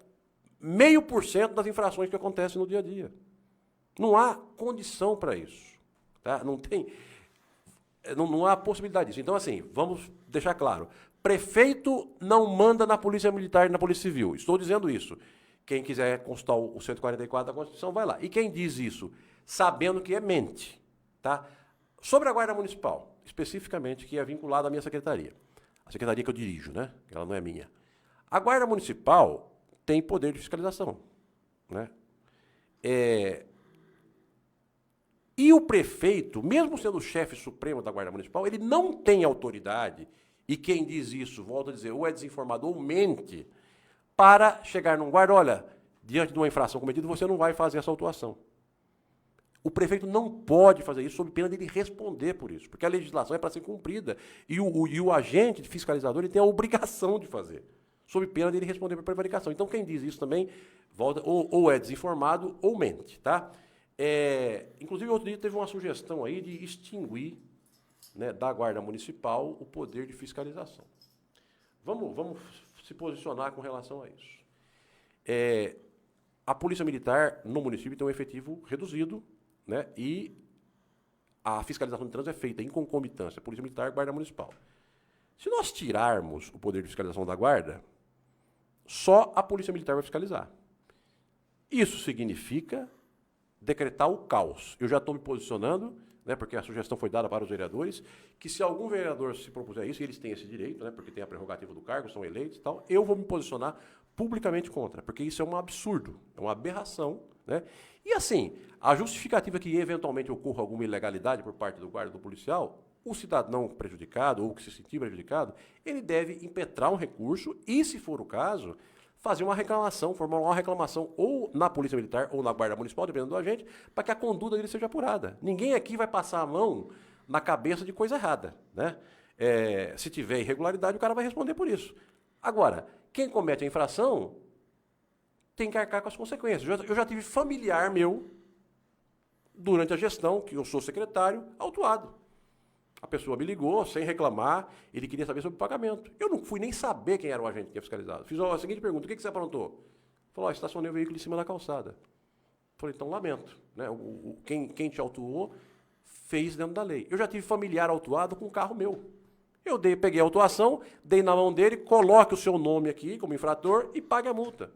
I: 0,5% das infrações que acontecem no dia a dia. Não há condição para isso. Tá? Não há possibilidade disso. Então, assim, vamos deixar claro. Prefeito não manda na Polícia Militar e na Polícia Civil. Estou dizendo isso. Quem quiser consultar o 144 da Constituição, vai lá. E quem diz isso, sabendo que mente, tá? Sobre a Guarda Municipal, especificamente, que é vinculada à minha secretaria. A secretaria que eu dirijo, né? Ela não é minha. A Guarda Municipal tem poder de fiscalização, né? E o prefeito, mesmo sendo o chefe supremo da Guarda Municipal, ele não tem autoridade, e quem diz isso, volto a dizer, ou é desinformado ou mente, para chegar num guarda, olha, diante de uma infração cometida, você não vai fazer essa autuação. O prefeito não pode fazer isso sob pena de ele responder por isso, porque a legislação é para ser cumprida, e o agente fiscalizador ele tem a obrigação de fazer, sob pena de ele responder por prevaricação. Então, quem diz isso também, volta, ou é desinformado ou mente, tá? Inclusive, outro dia teve uma sugestão aí de extinguir, né, da Guarda Municipal o poder de fiscalização. Vamos se posicionar com relação a isso. A Polícia Militar no município tem um efetivo reduzido, né, e a fiscalização de trânsito é feita em concomitância, Polícia Militar e Guarda Municipal. Se nós tirarmos o poder de fiscalização da Guarda, só a Polícia Militar vai fiscalizar. Isso significa decretar o caos. Eu já estou me posicionando, né, porque a sugestão foi dada para os vereadores, que se algum vereador se propuser isso, e eles têm esse direito, né, porque tem a prerrogativa do cargo, são eleitos e tal, eu vou me posicionar publicamente contra, porque isso é um absurdo, é uma aberração, né? E assim, a justificativa que eventualmente ocorra alguma ilegalidade por parte do guarda do policial, o cidadão prejudicado ou que se sentir prejudicado, ele deve impetrar um recurso e, se for o caso, fazer uma reclamação, formular uma reclamação ou na Polícia Militar ou na Guarda Municipal, dependendo do agente, para que a conduta dele seja apurada. Ninguém aqui vai passar a mão na cabeça de coisa errada, né? Se tiver irregularidade, o cara vai responder por isso. Agora, quem comete a infração tem que arcar com as consequências. Eu já tive familiar meu, durante a gestão, que eu sou secretário, autuado. A pessoa me ligou, sem reclamar, ele queria saber sobre o pagamento. Eu não fui nem saber quem era o agente que tinha fiscalizado. Fiz a seguinte pergunta: o que você aprontou? Falou: estacionei o veículo em cima da calçada. Falei: então lamento, né? Quem te autuou fez dentro da lei. Eu já tive familiar autuado com um carro meu. Eu peguei a autuação, dei na mão dele, coloque o seu nome aqui como infrator e pague a multa.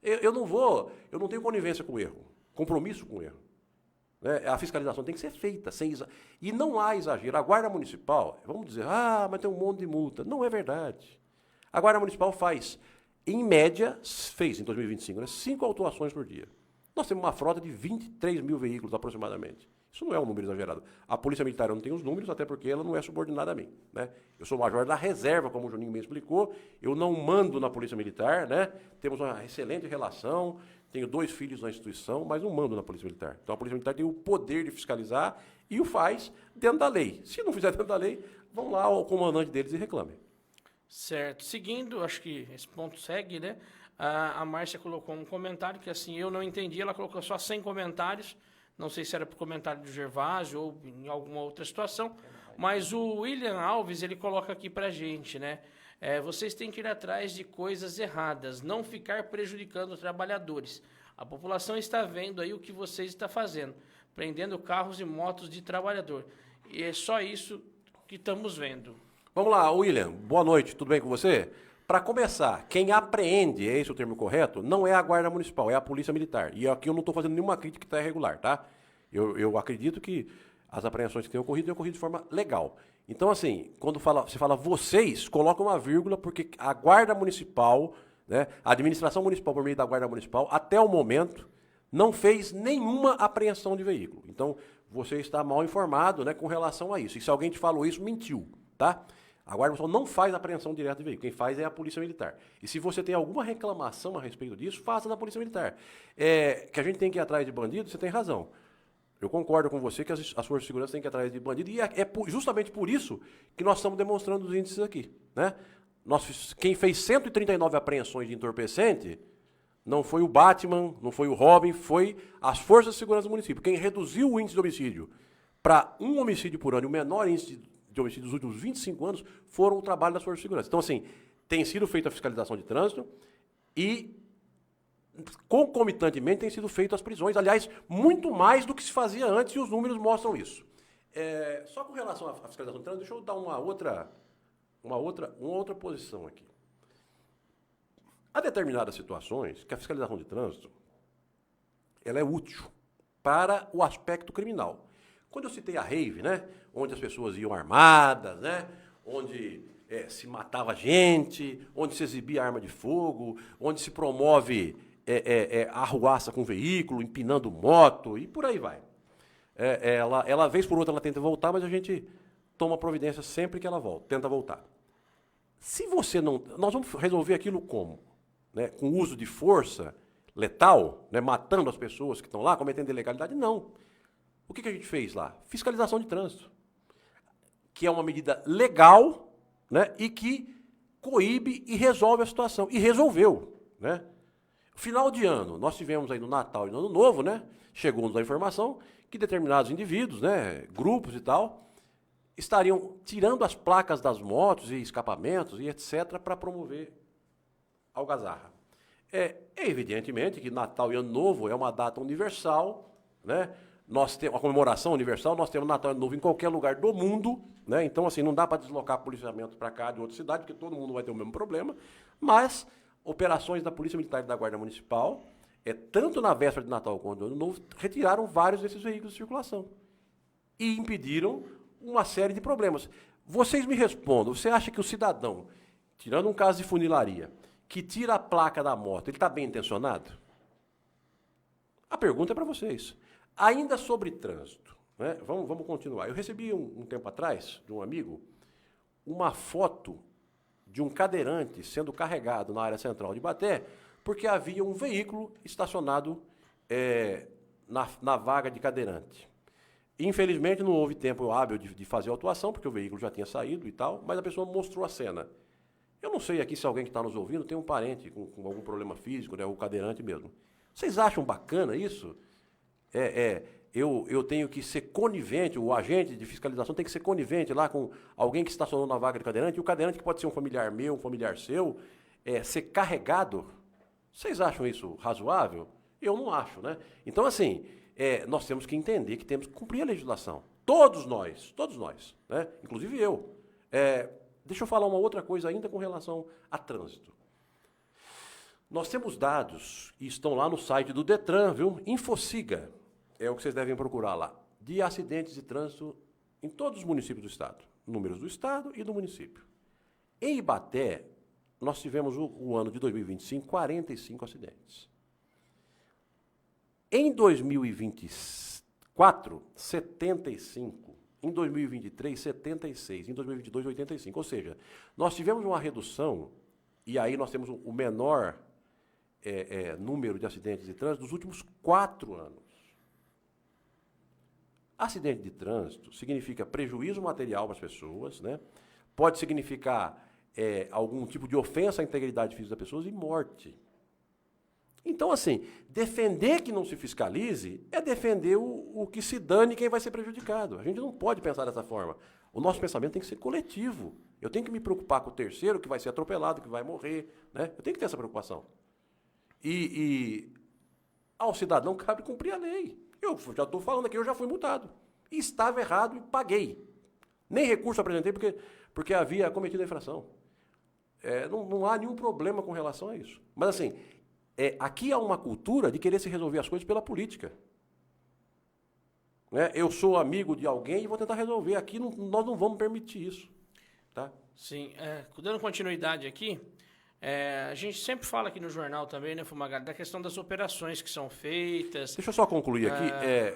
I: Eu não tenho conivência com o erro, compromisso com o erro. A fiscalização tem que ser feita. E não há exagero. A Guarda Municipal, vamos dizer, mas tem um monte de multa. Não é verdade. A Guarda Municipal fez em 2025, né, 5 autuações por dia. Nós temos uma frota de 23 mil veículos aproximadamente. Isso não é um número exagerado. A Polícia Militar não tem os números, até porque ela não é subordinada a mim, né? Eu sou major da reserva, como o Juninho me explicou. Eu não mando na Polícia Militar, né? Temos uma excelente relação. Tenho 2 filhos na instituição, mas não mando na Polícia Militar. Então, a Polícia Militar tem o poder de fiscalizar e o faz dentro da lei. Se não fizer dentro da lei, vão lá ao comandante deles e reclamem.
H: Certo. Seguindo, acho que esse ponto segue, né? A Márcia colocou um comentário que, assim, eu não entendi. Ela colocou só 100 comentários. Não sei se era por comentário do Gervásio ou em alguma outra situação. Mas o William Alves, ele coloca aqui pra gente, né? Vocês têm que ir atrás de coisas erradas, não ficar prejudicando os trabalhadores. A população está vendo aí o que vocês estão fazendo, prendendo carros e motos de trabalhador. E é só isso que estamos vendo.
I: Vamos lá, William, boa noite, tudo bem com você? Para começar, quem apreende, é esse o termo correto, não é a Guarda Municipal, é a Polícia Militar. E aqui eu não estou fazendo nenhuma crítica que está irregular, tá? Eu acredito que as apreensões que têm ocorrido de forma legal. Então, assim, quando se fala vocês, coloca uma vírgula, porque a Guarda Municipal, né, a administração municipal, por meio da Guarda Municipal, até o momento, não fez nenhuma apreensão de veículo. Então, você está mal informado, né, com relação a isso. E se alguém te falou isso, mentiu, tá? A Guarda Municipal não faz apreensão direta de veículo. Quem faz é a Polícia Militar. E se você tem alguma reclamação a respeito disso, faça na Polícia Militar. Que a gente tem que ir atrás de bandido, você tem razão. Eu concordo com você que as forças de segurança têm que ir atrás de bandido. E justamente por isso que nós estamos demonstrando os índices aqui, né? Quem fez 139 apreensões de entorpecente não foi o Batman, não foi o Robin, foi as forças de segurança do município. Quem reduziu o índice de homicídio para 1 homicídio por ano, e o menor índice de homicídio dos últimos 25 anos, foram o trabalho das forças de segurança. Então, assim, tem sido feita a fiscalização de trânsito e, concomitantemente, tem sido feito as prisões. Aliás, muito mais do que se fazia antes, e os números mostram isso. Só com relação à fiscalização de trânsito, deixa eu dar uma outra posição aqui. Há determinadas situações que a fiscalização de trânsito ela é útil para o aspecto criminal. Quando eu citei a rave, né, onde as pessoas iam armadas, né, onde se matava gente, onde se exibia arma de fogo, onde se promove arruaça com veículo, empinando moto e por aí vai. Ela vez por outra, ela tenta voltar, mas a gente toma providência sempre que ela tenta voltar. Se você não... Nós vamos resolver aquilo como? Né, com o uso de força letal, né, matando as pessoas que estão lá, cometendo ilegalidade? Não. O que a gente fez lá? Fiscalização de trânsito, que é uma medida legal, né, e que coíbe e resolve a situação. E resolveu. Né? Final de ano, nós tivemos aí no Natal e no Ano Novo, né, chegou-nos a informação que determinados indivíduos, né, grupos e tal, estariam tirando as placas das motos e escapamentos e etc. para promover algazarra. Evidentemente que Natal e Ano Novo é uma data universal, né? Nós temos a comemoração universal, nós temos Natal e Ano Novo em qualquer lugar do mundo, né? Então, assim, não dá para deslocar policiamento para cá de outra cidade, porque todo mundo vai ter o mesmo problema, mas operações da Polícia Militar e da Guarda Municipal, tanto na véspera de Natal quanto no Ano Novo, retiraram vários desses veículos de circulação e impediram uma série de problemas. Vocês me respondam, você acha que o cidadão, tirando um caso de funilaria, que tira a placa da moto, ele está bem intencionado? A pergunta é para vocês. Ainda sobre trânsito, né? Vamos continuar. Eu recebi um tempo atrás, de um amigo, uma foto de um cadeirante sendo carregado na área central de Ibaté, porque havia um veículo estacionado na vaga de cadeirante. Infelizmente, não houve tempo hábil de fazer a autuação, porque o veículo já tinha saído e tal, mas a pessoa mostrou a cena. Eu não sei aqui se alguém que está nos ouvindo tem um parente com algum problema físico, né, ou cadeirante mesmo. Vocês acham bacana isso? Eu tenho que ser conivente, o agente de fiscalização tem que ser conivente lá com alguém que estacionou na vaga de cadeirante, e o cadeirante, que pode ser um familiar meu, um familiar seu, ser carregado. Vocês acham isso razoável? Eu não acho, né? Então, assim, nós temos que entender que temos que cumprir a legislação. Todos nós, né? Inclusive eu. Deixa eu falar uma outra coisa ainda com relação a trânsito. Nós temos dados, e estão lá no site do Detran, viu? Infociga, é o que vocês devem procurar lá, de acidentes de trânsito em todos os municípios do estado. Números do estado e do município. Em Ibaté, nós tivemos o ano de 2025, 45 acidentes. Em 2024, 75. Em 2023, 76. Em 2022, 85. Ou seja, nós tivemos uma redução, e aí nós temos o menor número de acidentes de trânsito dos últimos 4 anos. Acidente de trânsito significa prejuízo material para as pessoas, né? Pode significar algum tipo de ofensa à integridade física das pessoas e morte. Então, assim, defender que não se fiscalize é defender o que se dane quem vai ser prejudicado. A gente não pode pensar dessa forma. O nosso pensamento tem que ser coletivo. Eu tenho que me preocupar com o terceiro que vai ser atropelado, que vai morrer, né? Eu tenho que ter essa preocupação. E ao cidadão cabe cumprir a lei. Eu já estou falando aqui, eu já fui multado. E estava errado e paguei. Nem recurso apresentei, porque porque havia cometido a infração. Não há nenhum problema com relação a isso. Mas, assim, aqui há uma cultura de querer se resolver as coisas pela política. Né? Eu sou amigo de alguém e vou tentar resolver. Aqui nós não vamos permitir isso. Tá?
H: Sim. Dando continuidade aqui, a gente sempre fala aqui no jornal também, né, Fumagalli, da questão das operações que são feitas.
I: Deixa eu só concluir aqui.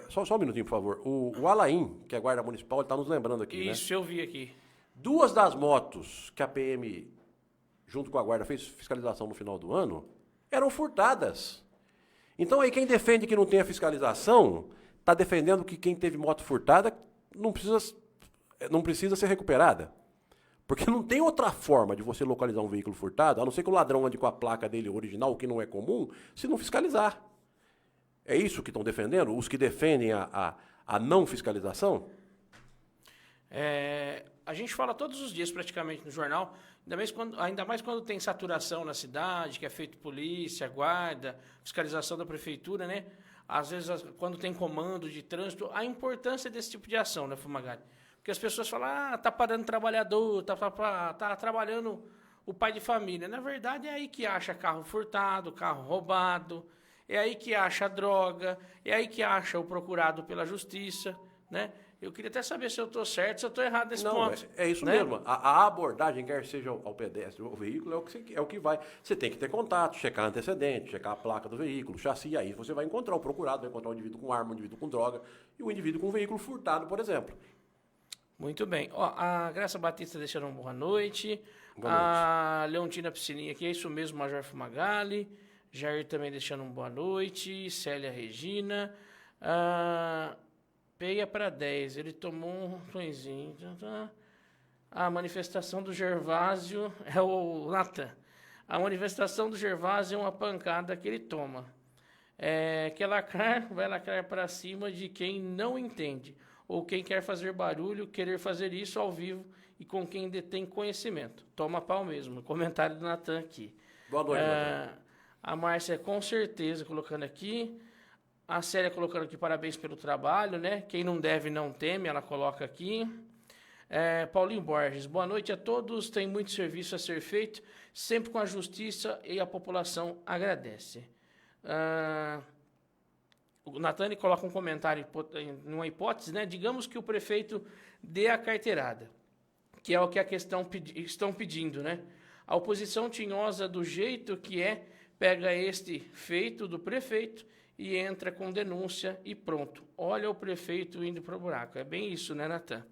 I: Só um minutinho, por favor. O Alain, que é guarda municipal, ele está nos lembrando aqui.
H: Isso, né? Eu vi aqui.
I: 2 das motos que a PM, junto com a guarda, fez fiscalização no final do ano, eram furtadas. Então, aí, quem defende que não tenha fiscalização, está defendendo que quem teve moto furtada não precisa ser recuperada. Porque não tem outra forma de você localizar um veículo furtado, a não ser que o ladrão ande com a placa dele original, o que não é comum, se não fiscalizar. É isso que estão defendendo? Os que defendem a não fiscalização?
H: A gente fala todos os dias praticamente no jornal, ainda mais quando tem saturação na cidade, que é feito polícia, guarda, fiscalização da prefeitura, né? Às vezes, quando tem comando de trânsito, a importância desse tipo de ação, né, Fumagalli? Porque as pessoas falam, tá parando trabalhador, tá trabalhando o pai de família. Na verdade, é aí que acha carro furtado, carro roubado, é aí que acha droga, é aí que acha o procurado pela justiça, né? Eu queria até saber se eu estou certo, se eu estou errado nesse ponto.
I: É isso, né? Mesmo. A abordagem, quer seja ao pedestre ou ao veículo, é o que vai. Você tem que ter contato, checar antecedente, checar a placa do veículo, o chassi, aí você vai encontrar o procurado, vai encontrar o indivíduo com arma, o indivíduo com droga e o indivíduo com veículo furtado, por exemplo.
H: Muito bem. A Graça Batista deixando uma boa noite.
I: Boa
H: noite. Leontina Piscininha aqui, é isso mesmo, Major Fumagalli. Jair também deixando uma boa noite. Célia Regina. Peia para 10. Ele tomou um pãezinho. A manifestação do Gervásio é o Natan. A manifestação do Gervásio é uma pancada que ele toma. Quer lacrar, vai lacrar para cima de quem não entende. Ou quem quer fazer barulho, querer fazer isso ao vivo e com quem detém conhecimento. Toma pau mesmo. Comentário do Natan aqui.
I: Boa noite, Natan.
H: A Márcia, com certeza, colocando aqui. A Célia colocando aqui parabéns pelo trabalho, né? Quem não deve, não teme, ela coloca aqui. Paulinho Borges, boa noite a todos. Tem muito serviço a ser feito, sempre com a justiça e a população agradece. O Natani coloca um comentário numa hipótese, né? Digamos que o prefeito dê a carteirada, que é o que a questão estão pedindo, né? A oposição tinhosa do jeito que pega este feito do prefeito e entra com denúncia e pronto. Olha o prefeito indo para o buraco. É bem isso, né, Natan?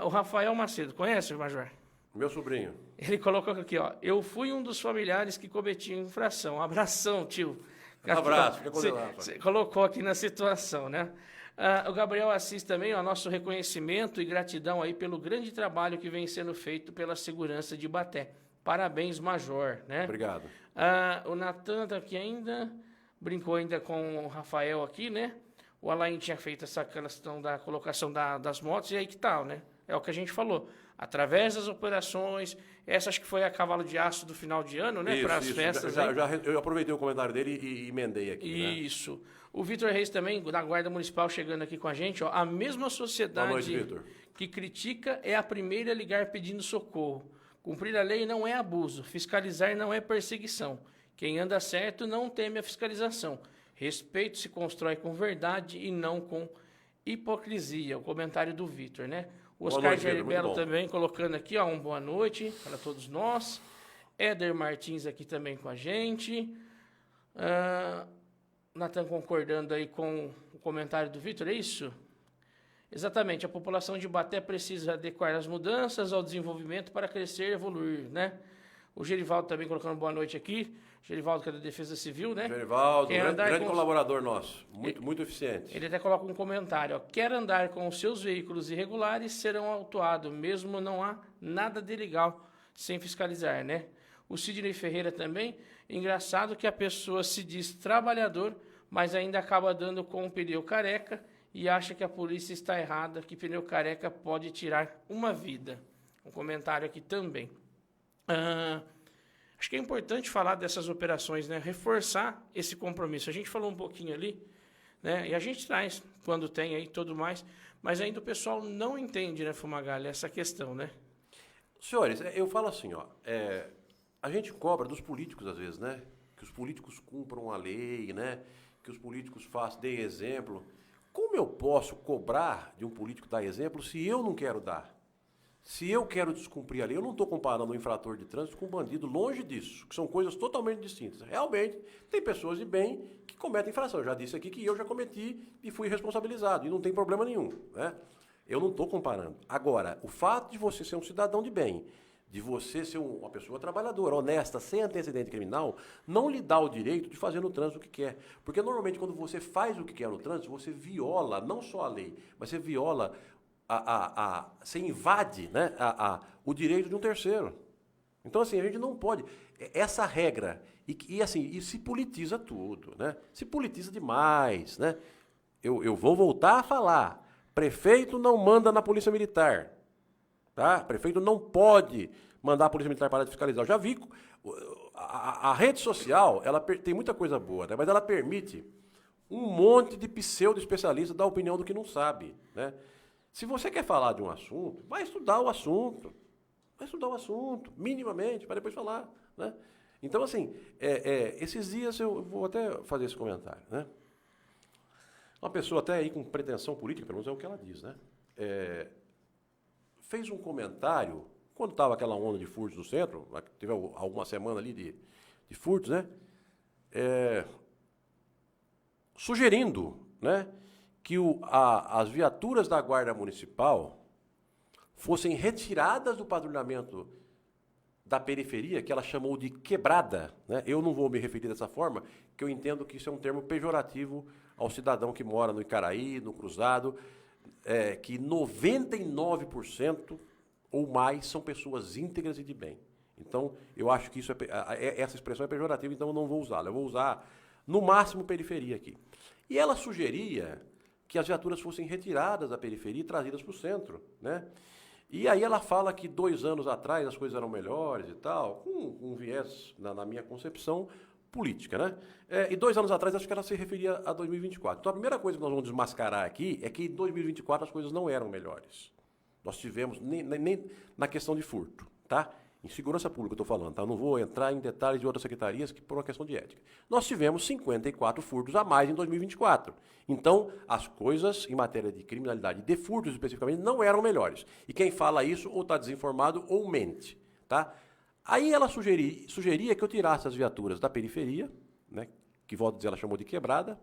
H: O Rafael Macedo, conhece, Major?
I: Meu sobrinho.
H: Ele colocou aqui, ó. Eu fui um dos familiares que cometiam infração. Abração, tio.
I: Um abraço, fica com Deus.
H: Você colocou aqui na situação, né? O Gabriel Assis também, ó, nosso reconhecimento e gratidão aí pelo grande trabalho que vem sendo feito pela segurança de Ibaté. Parabéns, Major, né?
I: Obrigado.
H: O Natan tá aqui ainda, brincou ainda com o Rafael aqui, né? O Alain tinha feito essa questão da colocação das motos, e aí que tal, né? É o que a gente falou. Através das operações, essa acho que foi a cavalo de aço do final de ano, né? Para as festas.
I: Eu aproveitei o comentário dele e emendei aqui.
H: Isso. Né? O Vitor Reis também, da Guarda Municipal, chegando aqui com a gente. Ó, a mesma sociedade
I: noite,
H: que critica é a primeira a ligar pedindo socorro. Cumprir a lei não é abuso. Fiscalizar não é perseguição. Quem anda certo não teme a fiscalização. Respeito se constrói com verdade e não com hipocrisia. O comentário do Vitor, né? O Oscar Geribello também colocando aqui, ó, uma boa noite para todos nós. Éder Martins aqui também com a gente. Natan concordando aí com o comentário do Vitor, é isso? Exatamente, a população de Ibaté precisa adequar as mudanças ao desenvolvimento para crescer e evoluir, né? O Gerivaldo também colocando boa noite aqui. Gerivaldo, que é da Defesa Civil, né?
I: Gerivaldo, grande colaborador nosso, muito eficiente.
H: Ele até coloca um comentário, ó, quer andar com os seus veículos irregulares, serão autuados, mesmo não há nada de ilegal sem fiscalizar, né? O Sidney Ferreira também, engraçado que a pessoa se diz trabalhador, mas ainda acaba dando com um pneu careca e acha que a polícia está errada, que pneu careca pode tirar uma vida. Um comentário aqui também. Acho que é importante falar dessas operações, né? Reforçar esse compromisso. A gente falou um pouquinho ali, né? E a gente traz, quando tem aí, tudo mais, mas ainda o pessoal não entende, né, Fumagalli, essa questão, né?
I: Senhores, eu falo assim, ó, a gente cobra dos políticos, às vezes, né? Que os políticos cumpram a lei, né? Que os políticos deem exemplo. Como eu posso cobrar de um político dar exemplo se eu não quero dar? Se eu quero descumprir a lei, eu não estou comparando um infrator de trânsito com um bandido, longe disso, que são coisas totalmente distintas. Realmente, tem pessoas de bem que cometem infração. Eu já disse aqui que eu já cometi e fui responsabilizado, e não tem problema nenhum, né? Eu não estou comparando. Agora, o fato de você ser um cidadão de bem, de você ser uma pessoa trabalhadora, honesta, sem antecedente criminal, não lhe dá o direito de fazer no trânsito o que quer. Porque, normalmente, quando você faz o que quer no trânsito, você viola não só a lei, mas você viola você invade, né, o direito de um terceiro. Então, assim, a gente não pode... Essa regra, e se politiza tudo, né? Se politiza demais, né? Eu vou voltar a falar. Prefeito não manda na Polícia Militar. Tá? Prefeito não pode mandar a Polícia Militar para fiscalizar. Eu já vi... A rede social, ela tem muita coisa boa, né? Mas ela permite um monte de pseudo-especialista dar opinião do que não sabe, né? Se você quer falar de um assunto, vai estudar o assunto. Vai estudar o assunto, minimamente, para depois falar, né? Então, assim, esses dias eu vou até fazer esse comentário, né? Uma pessoa até aí com pretensão política, pelo menos é o que ela diz, né? Fez um comentário, quando estava aquela onda de furtos no centro, teve alguma semana ali de furtos, né? Sugerindo, né, que as viaturas da Guarda Municipal fossem retiradas do patrulhamento da periferia, que ela chamou de quebrada, né? Eu não vou me referir dessa forma, que eu entendo que isso é um termo pejorativo ao cidadão que mora no Icaraí, no Cruzado, que 99% ou mais são pessoas íntegras e de bem. Então, eu acho que essa expressão é pejorativa, então eu não vou usá-la. Eu vou usar, no máximo, periferia aqui. E ela sugeria que as viaturas fossem retiradas da periferia e trazidas para o centro, né? E aí ela fala que 2 anos atrás as coisas eram melhores e tal, com um viés, na minha concepção, política, né? E 2 anos atrás acho que ela se referia a 2024. Então a primeira coisa que nós vamos desmascarar aqui é que em 2024 as coisas não eram melhores. Nós tivemos, nem na questão de furto, tá? Em segurança pública eu estou falando, tá? Eu não vou entrar em detalhes de outras secretarias que por uma questão de ética. Nós tivemos 54 furtos a mais em 2024. Então, as coisas em matéria de criminalidade, de furtos especificamente, não eram melhores. E quem fala isso ou está desinformado ou mente, tá? Aí ela sugeria que eu tirasse as viaturas da periferia, né, que, volto a dizer, ela chamou de quebrada,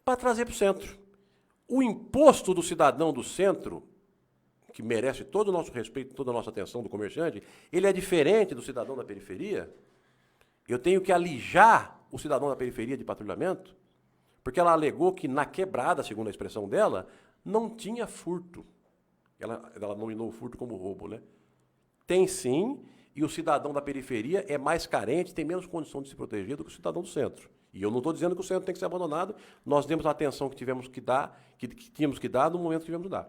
I: para trazer para o centro. O imposto do cidadão do centro, que merece todo o nosso respeito, toda a nossa atenção do comerciante, ele é diferente do cidadão da periferia. Eu tenho que alijar o cidadão da periferia de patrulhamento, porque ela alegou que na quebrada, segundo a expressão dela, não tinha furto. Ela nominou o furto como roubo, né? Tem sim, e o cidadão da periferia é mais carente, tem menos condição de se proteger do que o cidadão do centro. E eu não estou dizendo que o centro tem que ser abandonado, nós demos a atenção que tínhamos que dar no momento que tivemos que dar.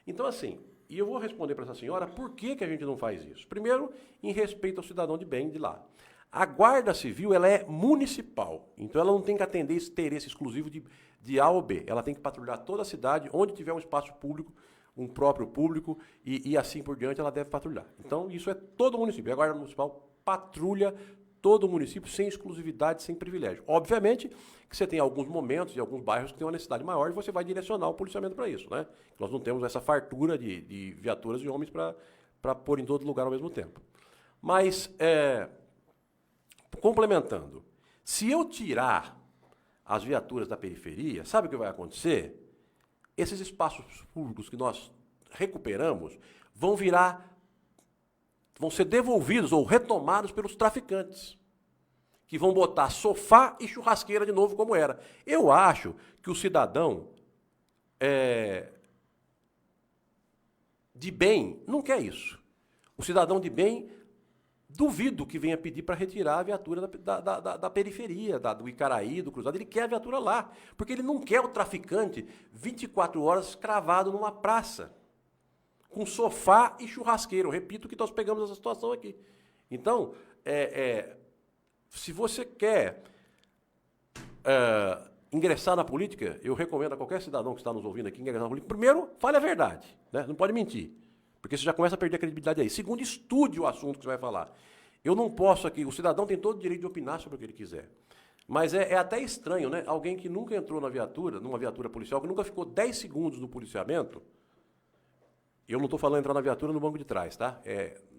I: Então, assim, e eu vou responder para essa senhora por que a gente não faz isso. Primeiro, em respeito ao cidadão de bem de lá. A Guarda Civil, ela é municipal, então ela não tem que atender esse interesse exclusivo de A ou B. Ela tem que patrulhar toda a cidade, onde tiver um espaço público, um próprio público, e assim por diante ela deve patrulhar. Então, isso é todo o município. A Guarda Municipal patrulha todo o município sem exclusividade, sem privilégio. Obviamente que você tem alguns momentos e alguns bairros que tem uma necessidade maior e você vai direcionar o policiamento para isso, né? Nós não temos essa fartura de viaturas e homens para pôr em todo lugar ao mesmo tempo. Mas, complementando, se eu tirar as viaturas da periferia, sabe o que vai acontecer? Esses espaços públicos que nós recuperamos vão ser devolvidos ou retomados pelos traficantes, que vão botar sofá e churrasqueira de novo como era. Eu acho que o cidadão de bem não quer isso. O cidadão de bem, duvido que venha pedir para retirar a viatura da periferia, do Icaraí, do Cruzado. Ele quer a viatura lá, porque ele não quer o traficante 24 horas cravado numa praça, com sofá e churrasqueiro. Eu repito que nós pegamos essa situação aqui. Então, se você quer ingressar na política, eu recomendo a qualquer cidadão que está nos ouvindo aqui ingressar na política, primeiro, fale a verdade, né? Não pode mentir. Porque você já começa a perder a credibilidade aí. Segundo, estude o assunto que você vai falar. Eu não posso aqui, o cidadão tem todo o direito de opinar sobre o que ele quiser. Mas é até estranho, né? Alguém que nunca entrou numa viatura policial, que nunca ficou 10 segundos no policiamento, eu não estou falando entrar na viatura no banco de trás, tá?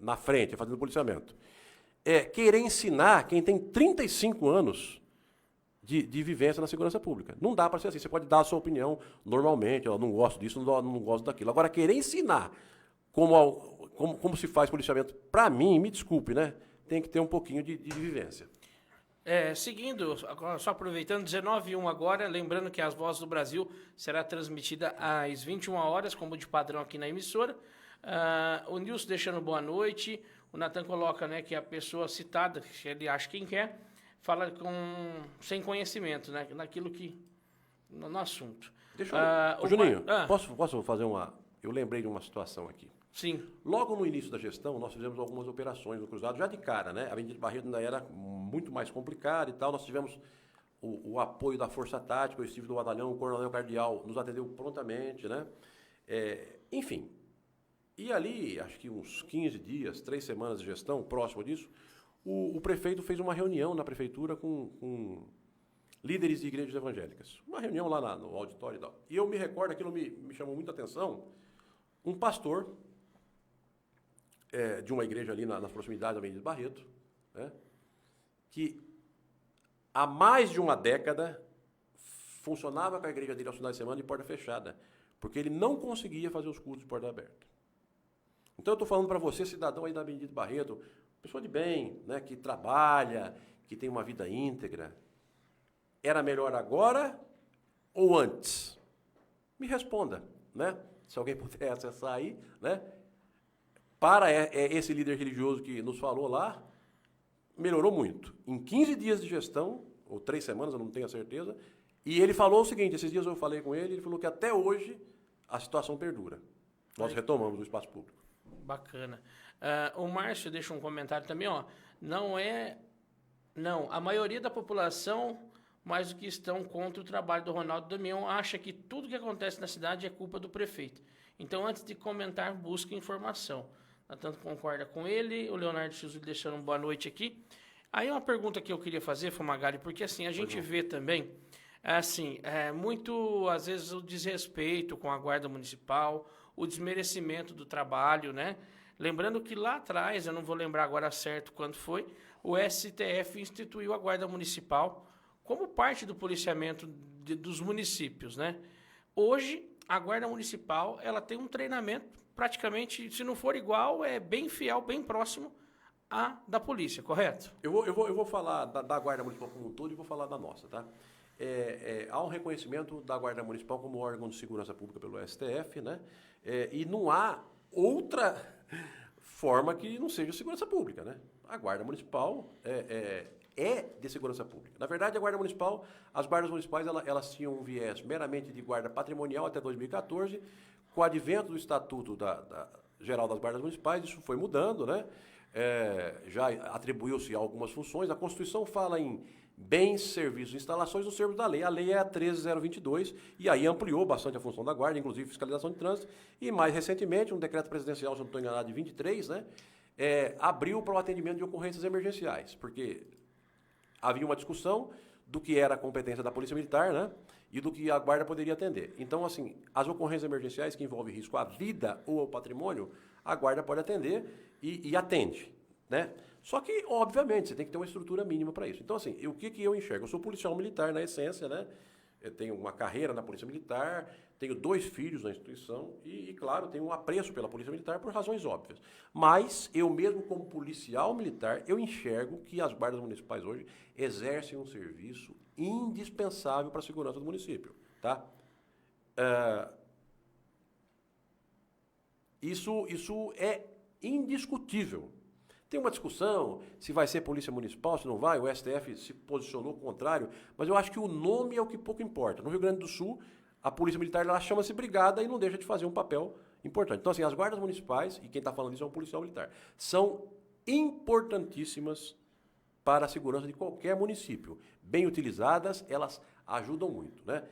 I: Na frente, fazendo policiamento. Querer ensinar quem tem 35 anos de vivência na segurança pública. Não dá para ser assim. Você pode dar a sua opinião normalmente, eu não gosto disso, não gosto daquilo. Agora, querer ensinar como se faz policiamento, para mim, me desculpe, né? Tem que ter um pouquinho de vivência.
H: Seguindo, agora, só aproveitando, 19h01 agora, lembrando que As Vozes do Brasil será transmitida às 21 horas, como de padrão aqui na emissora. O Nilson deixando boa noite. O Natan coloca, né, que a pessoa citada, que ele acha quem quer, fala sem conhecimento, né, no assunto.
I: Juninho, posso fazer eu lembrei de uma situação aqui.
H: Sim.
I: Logo no início da gestão, nós fizemos algumas operações no Cruzado, já de cara, né? A Avenida de Barreto ainda era muito mais complicada e tal. Nós tivemos o apoio da Força Tática, o Steve do Badalhão, o Coronel Cardeal nos atendeu prontamente, né? Enfim. E ali, acho que uns 15 dias, 3 semanas de gestão, próximo disso, o prefeito fez uma reunião na prefeitura com líderes de igrejas evangélicas. Uma reunião lá no auditório e tal. E eu me recordo, aquilo me chamou muita atenção, um pastor de uma igreja ali nas proximidades da Avenida de Barreto, né, que há mais de uma década funcionava com a igreja dele aos finais de semana de porta fechada, porque ele não conseguia fazer os cultos de porta aberta. Então eu estou falando para você, cidadão aí da Avenida de Barreto, pessoa de bem, né, que trabalha, que tem uma vida íntegra, era melhor agora ou antes? Me responda, né? Se alguém puder acessar aí, né? Para esse líder religioso que nos falou lá, melhorou muito. Em 15 dias de gestão, ou 3 semanas, eu não tenho a certeza, e ele falou o seguinte, esses dias eu falei com ele falou que até hoje a situação perdura. Nós retomamos o espaço público.
H: Bacana. O Márcio deixa um comentário também, ó. Não, a maioria da população, mais do que estão contra o trabalho do Ronaldo Damião, acha que tudo que acontece na cidade é culpa do prefeito. Então, antes de comentar, busque informação. Natan concorda com ele, o Leonardo Chuzzi deixando uma boa noite aqui. Aí uma pergunta que eu queria fazer, Fumagalli, porque assim, a gente vê também, muito, às vezes, o desrespeito com a Guarda Municipal, o desmerecimento do trabalho, né? Lembrando que lá atrás, eu não vou lembrar agora certo quando foi, o STF instituiu a Guarda Municipal como parte do policiamento dos municípios, né? Hoje, a Guarda Municipal, ela tem um treinamento praticamente, se não for igual, é bem fiel, bem próximo da polícia, correto?
I: Eu vou falar da Guarda Municipal como um todo e vou falar da nossa, tá? Há um reconhecimento da Guarda Municipal como órgão de segurança pública pelo STF, né? E não há outra forma que não seja segurança pública, né? A Guarda Municipal é de segurança pública. Na verdade, as guardas municipais, elas tinham um viés meramente de guarda patrimonial até 2014. Com o advento do Estatuto Geral das Guardas Municipais, isso foi mudando, né? Já atribuiu-se algumas funções. A Constituição fala em bens, serviços e instalações nos termos da lei. A lei é a 13.022 e aí ampliou bastante a função da guarda, inclusive fiscalização de trânsito. E mais recentemente, um decreto presidencial, se não estou enganado, de 23, né? Abriu para o atendimento de ocorrências emergenciais, porque havia uma discussão do que era a competência da Polícia Militar, né? E do que a Guarda poderia atender. Então, assim, as ocorrências emergenciais que envolvem risco à vida ou ao patrimônio, a Guarda pode atender e atende, né? Só que, obviamente, você tem que ter uma estrutura mínima para isso. Então, assim, o que eu enxergo? Eu sou policial militar, na essência, né? Eu tenho uma carreira na Polícia Militar, tenho 2 filhos na instituição e, claro, tenho um apreço pela Polícia Militar por razões óbvias. Mas, eu mesmo como policial militar, eu enxergo que as guardas municipais hoje exercem um serviço indispensável para a segurança do município, tá? Isso é indiscutível. Tem uma discussão se vai ser polícia municipal, se não vai, o STF se posicionou contrário, mas eu acho que o nome é o que pouco importa. No Rio Grande do Sul, a Polícia Militar ela chama-se brigada e não deixa de fazer um papel importante. Então, assim, as guardas municipais, e quem está falando isso é um policial militar, são importantíssimas para a segurança de qualquer município. Bem utilizadas, elas ajudam muito, né?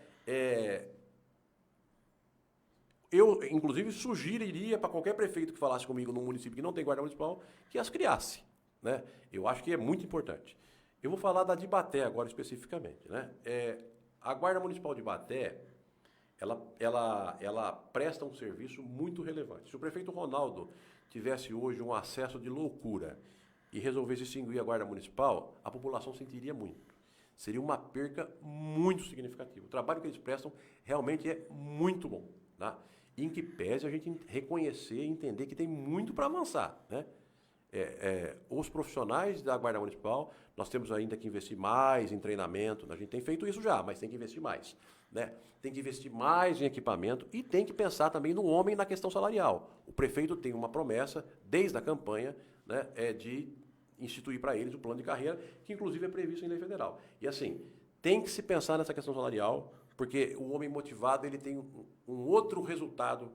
I: Eu, inclusive, sugeriria para qualquer prefeito que falasse comigo num município que não tem guarda municipal, que as criasse, né? Eu acho que é muito importante. Eu vou falar da de Ibaté agora especificamente, né? A Guarda Municipal de Ibaté, ela presta um serviço muito relevante. Se o prefeito Ronaldo tivesse hoje um acesso de loucura e resolvesse extinguir a Guarda Municipal, a população sentiria muito. Seria uma perca muito significativa. O trabalho que eles prestam realmente é muito bom, tá? Em que pese a gente reconhecer e entender que tem muito para avançar, né? Os profissionais da Guarda Municipal, nós temos ainda que investir mais em treinamento. A gente tem feito isso já, mas tem que investir mais, né? Tem que investir mais em equipamento e tem que pensar também no homem na questão salarial. O prefeito tem uma promessa, desde a campanha, né, de instituir para eles o plano de carreira, que inclusive é previsto em lei federal. E assim, tem que se pensar nessa questão salarial, porque o homem motivado ele tem um outro resultado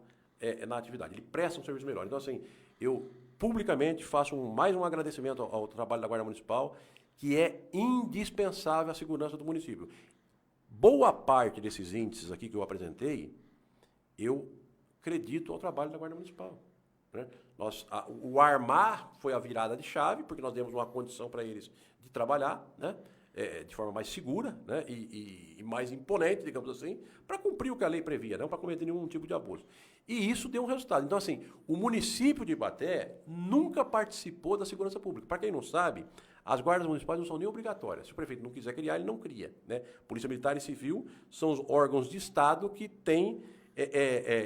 I: na atividade, ele presta um serviço melhor. Então assim, eu publicamente faço mais um agradecimento ao trabalho da Guarda Municipal, que é indispensável à segurança do município. Boa parte desses índices aqui que eu apresentei, eu acredito ao trabalho da Guarda Municipal, né? O armar foi a virada de chave, porque nós demos uma condição para eles de trabalhar, né? De forma mais segura, né? e mais imponente, digamos assim, para cumprir o que a lei previa, não para cometer nenhum tipo de abuso. E isso deu um resultado. Então, assim, o município de Ibaté nunca participou da segurança pública. Para quem não sabe, as guardas municipais não são nem obrigatórias. Se o prefeito não quiser criar, ele não cria, né? Polícia Militar e Civil são os órgãos de Estado que tem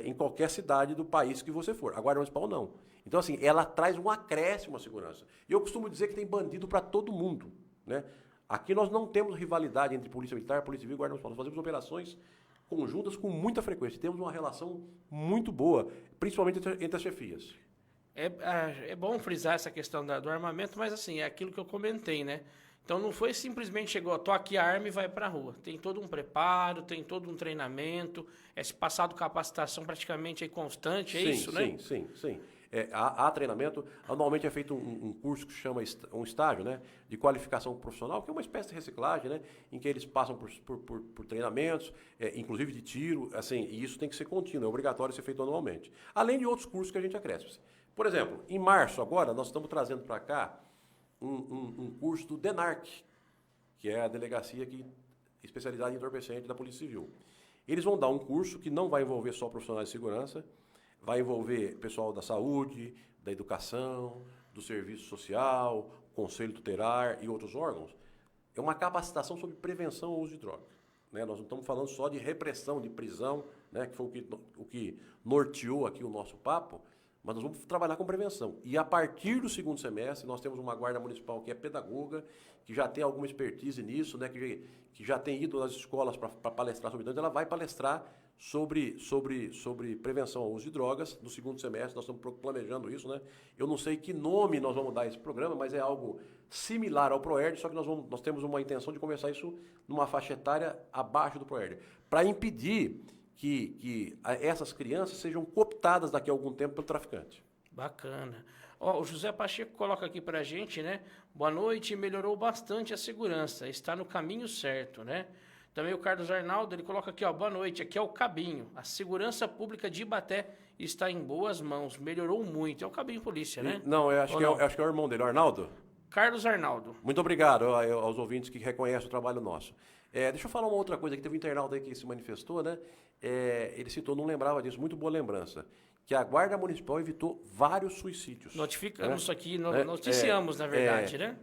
I: em qualquer cidade do país que você for. A Guarda Municipal não. Então, assim, ela traz um acréscimo à segurança. E eu costumo dizer que tem bandido para todo mundo, né? Aqui nós não temos rivalidade entre Polícia Militar, Polícia Civil e Guarda Municipal. Nós fazemos operações conjuntas com muita frequência. Temos uma relação muito boa, principalmente entre as chefias.
H: É bom frisar essa questão do armamento, mas assim, é aquilo que eu comentei, né? Então não foi simplesmente chegou, tô aqui a arma e vai para a rua. Tem todo um preparo, tem todo um treinamento, esse passado capacitação praticamente aí constante, isso, né?
I: Sim. Há treinamento, anualmente é feito um curso que se chama um estágio, né, de qualificação profissional, que é uma espécie de reciclagem, né, em que eles passam por treinamentos, inclusive de tiro, assim, e isso tem que ser contínuo, é obrigatório ser feito anualmente. Além de outros cursos que a gente acresce. Por exemplo, em março agora, nós estamos trazendo para cá um curso do DENARC, que é a delegacia especializada em entorpecente da Polícia Civil. Eles vão dar um curso que não vai envolver só profissionais de segurança, vai envolver pessoal da saúde, da educação, do serviço social, conselho tutelar e outros órgãos. É uma capacitação sobre prevenção ao uso de drogas, né? Nós não estamos falando só de repressão, de prisão, né, que foi o que norteou aqui o nosso papo, mas nós vamos trabalhar com prevenção. E a partir do segundo semestre, nós temos uma guarda municipal que é pedagoga, que já tem alguma expertise nisso, né, que já tem ido nas escolas para palestrar sobre isso. Ela vai palestrar sobre prevenção ao uso de drogas no segundo semestre. Nós estamos planejando isso, né? Eu não sei que nome nós vamos dar a esse programa, mas é algo similar ao ProERD, só que nós temos uma intenção de começar isso numa faixa etária abaixo do ProERD, para impedir que essas crianças sejam cooptadas daqui a algum tempo pelo traficante.
H: Bacana. O José Pacheco coloca aqui pra gente, né? Boa noite, melhorou bastante a segurança, está no caminho certo, né? Também o Carlos Arnaldo, ele coloca aqui, boa noite, aqui é o Cabinho. A segurança pública de Ibaté está em boas mãos, melhorou muito. É o Cabinho Polícia, né?
I: Não, eu acho que é o irmão dele, o Arnaldo.
H: Carlos Arnaldo.
I: Muito obrigado aos ouvintes que reconhecem o trabalho nosso. Deixa eu falar uma outra coisa, que teve um internauta aí que se manifestou, né? Ele citou, não lembrava disso, muito boa lembrança, que a Guarda Municipal evitou vários suicídios.
H: Notificamos isso aqui, noticiamos, na verdade, né?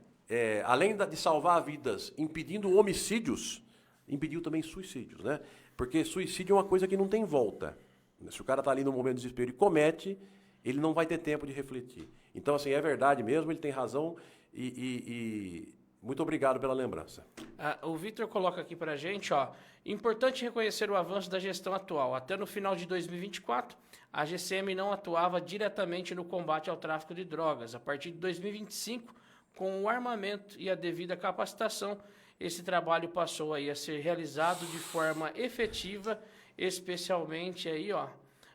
I: Além de salvar vidas, impedindo homicídios, impediu também suicídios, né? Porque suicídio é uma coisa que não tem volta. Se o cara está ali no momento de desespero e comete, ele não vai ter tempo de refletir. Então, assim, é verdade mesmo, ele tem razão e muito obrigado pela lembrança.
H: O Vitor coloca aqui para a gente, importante reconhecer o avanço da gestão atual. Até no final de 2024, a GCM não atuava diretamente no combate ao tráfico de drogas. A partir de 2025, com o armamento e a devida capacitação, esse trabalho passou aí a ser realizado de forma efetiva, especialmente aí,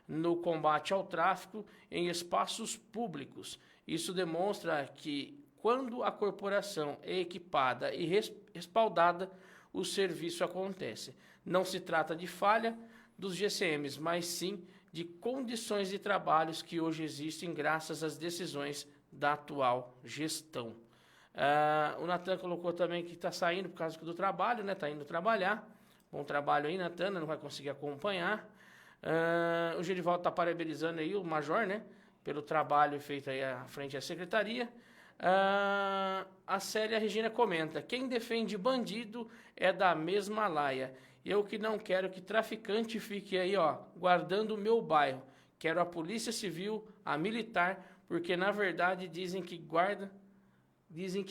H: no combate ao tráfico em espaços públicos. Isso demonstra que quando a corporação é equipada e respaldada, o serviço acontece. Não se trata de falha dos GCMs, mas sim de condições de trabalhos que hoje existem graças às decisões da atual gestão. O Natan colocou também que está saindo por causa do trabalho, né? Está indo trabalhar. Bom trabalho aí, Natan, não vai conseguir acompanhar. O Gerivaldo está parabenizando aí o Major, né? Pelo trabalho feito aí à frente à secretaria. A Célia Regina comenta: quem defende bandido é da mesma laia. Eu que não quero que traficante fique aí, ó, guardando o meu bairro. Quero a Polícia Civil, a militar, porque na verdade dizem que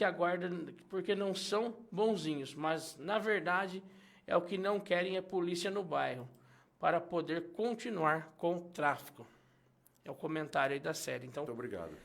H: a guarda porque não são bonzinhos, mas na verdade é o que não querem é polícia no bairro, para poder continuar com o tráfico. É o comentário aí da série. Então,
I: muito obrigado.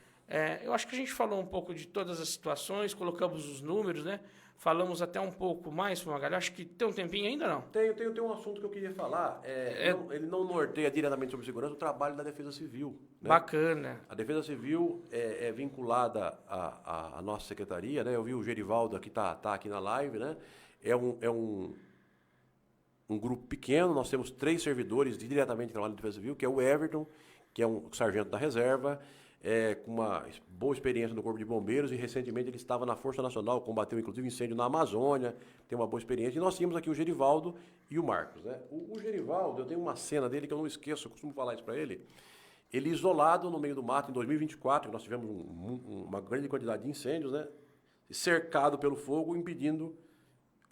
H: Eu acho que a gente falou um pouco de todas as situações, colocamos os números, né? Falamos até um pouco mais, Fumagalli. Acho que tem um tempinho ainda, não?
I: Tem um assunto que eu queria falar. Ele não norteia diretamente sobre segurança o trabalho da Defesa Civil. Né?
H: Bacana.
I: A Defesa Civil é vinculada à nossa secretaria, né? Eu vi o Gerivaldo que está aqui na live, né? É um grupo pequeno, nós temos 3 servidores diretamente que trabalham na Defesa Civil, que é o Everton, que é um sargento da reserva, com uma boa experiência no Corpo de Bombeiros, e recentemente ele estava na Força Nacional, combateu inclusive incêndio na Amazônia, tem uma boa experiência. E nós tínhamos aqui o Gerivaldo e o Marcos. Né? O Gerivaldo, eu tenho uma cena dele que eu não esqueço, eu costumo falar isso para ele. Ele isolado no meio do mato em 2024, nós tivemos uma grande quantidade de incêndios, né? Cercado pelo fogo, impedindo,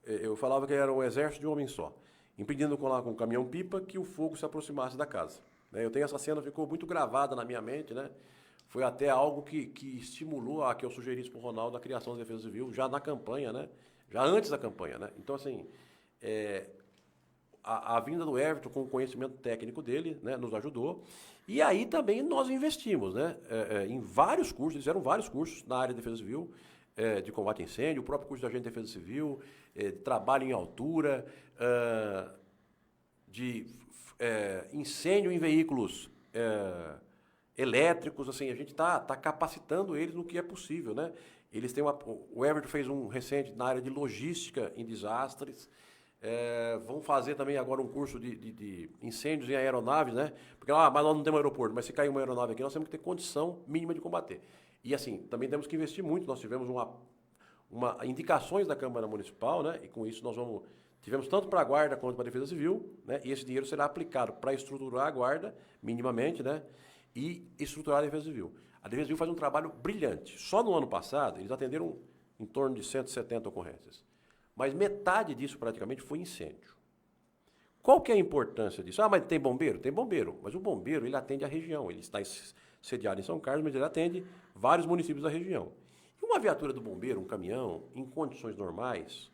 I: eu falava que era um exército de um homem só, impedindo com um caminhão-pipa que o fogo se aproximasse da casa. Né? Eu tenho essa cena, ficou muito gravada na minha mente, né? Foi até algo que estimulou a que eu sugerisse para o Ronaldo a criação da Defesa Civil já na campanha, né? Já antes da campanha. Né? Então, assim, a vinda do Everton com o conhecimento técnico dele, né, nos ajudou. E aí também nós investimos, né, em vários cursos, eles fizeram vários cursos na área de Defesa Civil, de combate a incêndio, o próprio curso de agente de Defesa Civil, de trabalho em altura, de incêndio em veículos elétricos. Assim, a gente está capacitando eles no que é possível, né? Eles têm o Everton fez um recente na área de logística em desastres. Vão fazer também agora um curso de incêndios em aeronaves, né? Porque mas nós não temos aeroporto, mas se cair uma aeronave aqui, nós temos que ter condição mínima de combater. E assim, também temos que investir muito. Nós tivemos indicações da Câmara Municipal, né? E com isso nós tivemos tanto para a Guarda quanto para a Defesa Civil, né? E esse dinheiro será aplicado para estruturar a Guarda, minimamente, né? E estruturar a Defesa Civil. A Defesa Civil faz um trabalho brilhante. Só no ano passado, eles atenderam em torno de 170 ocorrências. Mas metade disso, praticamente, foi incêndio. Qual que é a importância disso? Mas tem bombeiro? Tem bombeiro. Mas o bombeiro, ele atende a região. Ele está sediado em São Carlos, mas ele atende vários municípios da região. E uma viatura do bombeiro, um caminhão, em condições normais,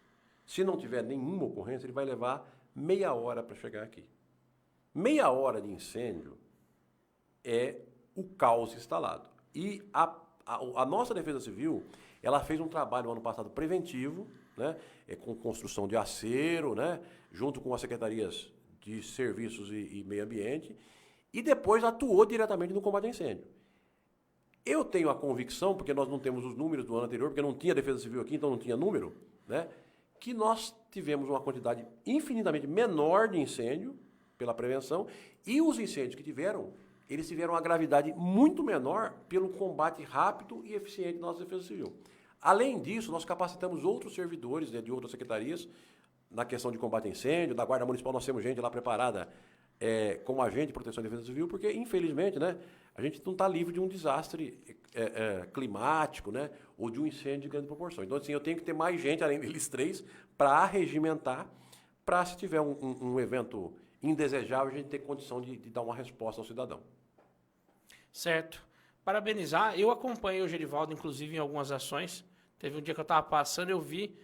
I: se não tiver nenhuma ocorrência, ele vai levar meia hora para chegar aqui. Meia hora de incêndio é o caos instalado. E a nossa Defesa Civil, ela fez um trabalho no ano passado preventivo, né, com construção de acero, né, junto com as secretarias de serviços e meio ambiente, e depois atuou diretamente no combate a incêndio. Eu tenho a convicção, porque nós não temos os números do ano anterior, porque não tinha Defesa Civil aqui, então não tinha número, né, que nós tivemos uma quantidade infinitamente menor de incêndio pela prevenção, e os incêndios que eles tiveram uma gravidade muito menor pelo combate rápido e eficiente da nossa Defesa Civil. Além disso, nós capacitamos outros servidores, né, de outras secretarias na questão de combate a incêndio. Da Guarda Municipal nós temos gente lá preparada como agente de proteção e defesa civil, porque, infelizmente, né, a gente não está livre de um desastre climático, né, ou de um incêndio de grande proporção. Então, assim, eu tenho que ter mais gente, além deles 3, para arregimentar, para, se tiver um evento indesejável, a gente ter condição de dar uma resposta ao cidadão.
H: Certo. Parabenizar. Eu acompanhei o Gerivaldo, inclusive, em algumas ações. Teve um dia que eu estava passando, eu vi,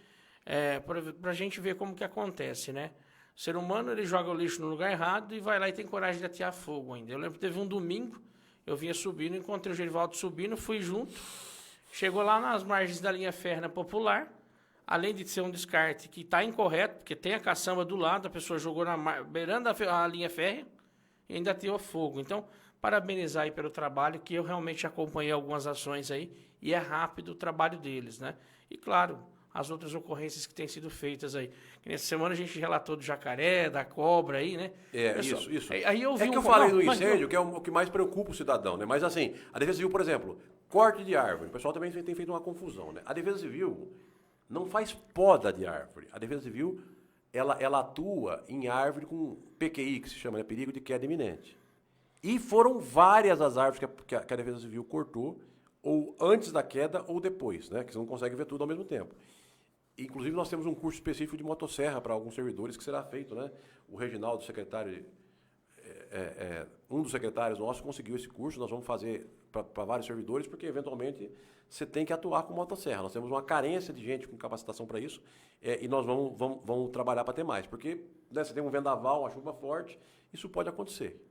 H: para a gente ver como que acontece, né? O ser humano, ele joga o lixo no lugar errado e vai lá e tem coragem de atear fogo ainda. Eu lembro que teve um domingo, eu vinha subindo, encontrei o Gerivaldo subindo, fui junto, chegou lá nas margens da linha férrea popular, além de ser um descarte que está incorreto, porque tem a caçamba do lado, a pessoa jogou beirando a linha férrea e ainda ateou fogo. Então, parabenizar aí pelo trabalho, que eu realmente acompanhei algumas ações aí, e é rápido o trabalho deles, né? E claro, as outras ocorrências que têm sido feitas aí. Que nessa semana a gente relatou do jacaré, da cobra aí, né?
I: Pessoal, isso.
H: Aí eu vi
I: que eu falei do incêndio, que é o que mais preocupa o cidadão, né? Mas assim, a Defesa Civil, por exemplo, corte de árvore, o pessoal também tem feito uma confusão, né? A Defesa Civil não faz poda de árvore. A Defesa Civil, ela atua em árvore com PQI, que se chama, né? Perigo de queda iminente. E foram várias as árvores que a Defesa Civil cortou, ou antes da queda ou depois, né? Que você não consegue ver tudo ao mesmo tempo. Inclusive, nós temos um curso específico de motosserra para alguns servidores que será feito, né? O Reginaldo, secretário, um dos secretários nossos, conseguiu esse curso. Nós vamos fazer para vários servidores, porque, eventualmente, você tem que atuar com motosserra. Nós temos uma carência de gente com capacitação para isso, e nós vamos trabalhar para ter mais. Porque, né, você tem um vendaval, uma chuva forte, isso pode acontecer.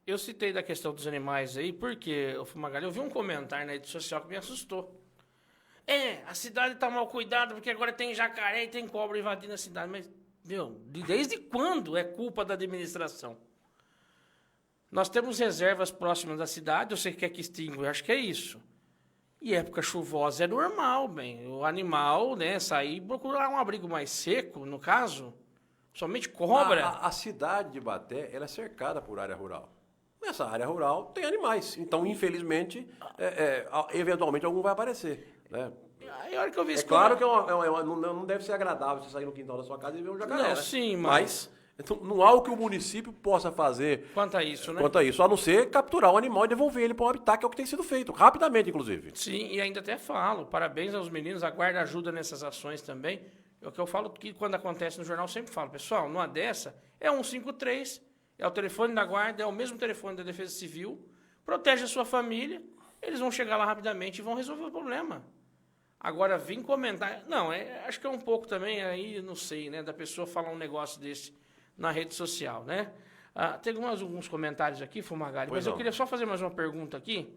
H: Eu citei da questão dos animais aí, porque, Fumagalli, eu vi um comentário na rede social que me assustou. A cidade está mal cuidada, porque agora tem jacaré e tem cobra invadindo a cidade. Mas, desde quando é culpa da administração? Nós temos reservas próximas da cidade, você quer que extingua? Eu acho que é isso. E época chuvosa é normal, o animal, né, sair e procurar um abrigo mais seco, no caso, somente cobra.
I: A cidade de Ibaté, ela é cercada por área rural. Nessa área rural tem animais, então, infelizmente, eventualmente algum vai aparecer. Né?
H: Aí, a hora que eu vi isso,
I: claro que não deve ser agradável você sair no quintal da sua casa e ver um jacaré.
H: Não, sim, mas
I: então, não há o que o município possa fazer
H: quanto a isso, né?
I: A não ser capturar o animal e devolver ele para um habitat, que é o que tem sido feito, rapidamente, inclusive.
H: Sim, e ainda até falo, parabéns aos meninos, a guarda ajuda nessas ações também. É o que eu falo, que quando acontece no jornal, eu sempre falo, pessoal, numa dessa, é 153, é o telefone da guarda, é o mesmo telefone da Defesa Civil, protege a sua família, eles vão chegar lá rapidamente e vão resolver o problema. Agora, vim comentar... Não, acho que é um pouco também, aí, não sei, né, da pessoa falar um negócio desse na rede social, né? Tem alguns comentários aqui, Fumagalli, mas eu queria só fazer mais uma pergunta aqui.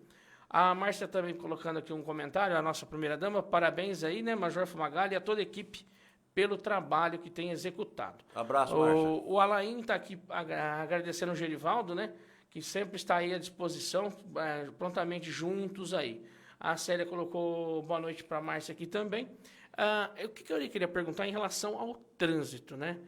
H: A Márcia também colocando aqui um comentário, a nossa primeira-dama, parabéns aí, né, Major Fumagalli, e a toda a equipe pelo trabalho que tem executado.
I: Abraço, Márcia.
H: O Alain está aqui agradecendo o Gerivaldo, né, que sempre está aí à disposição, prontamente juntos aí. A Célia colocou boa noite para a Márcia aqui também. O que eu queria perguntar em relação ao trânsito, né?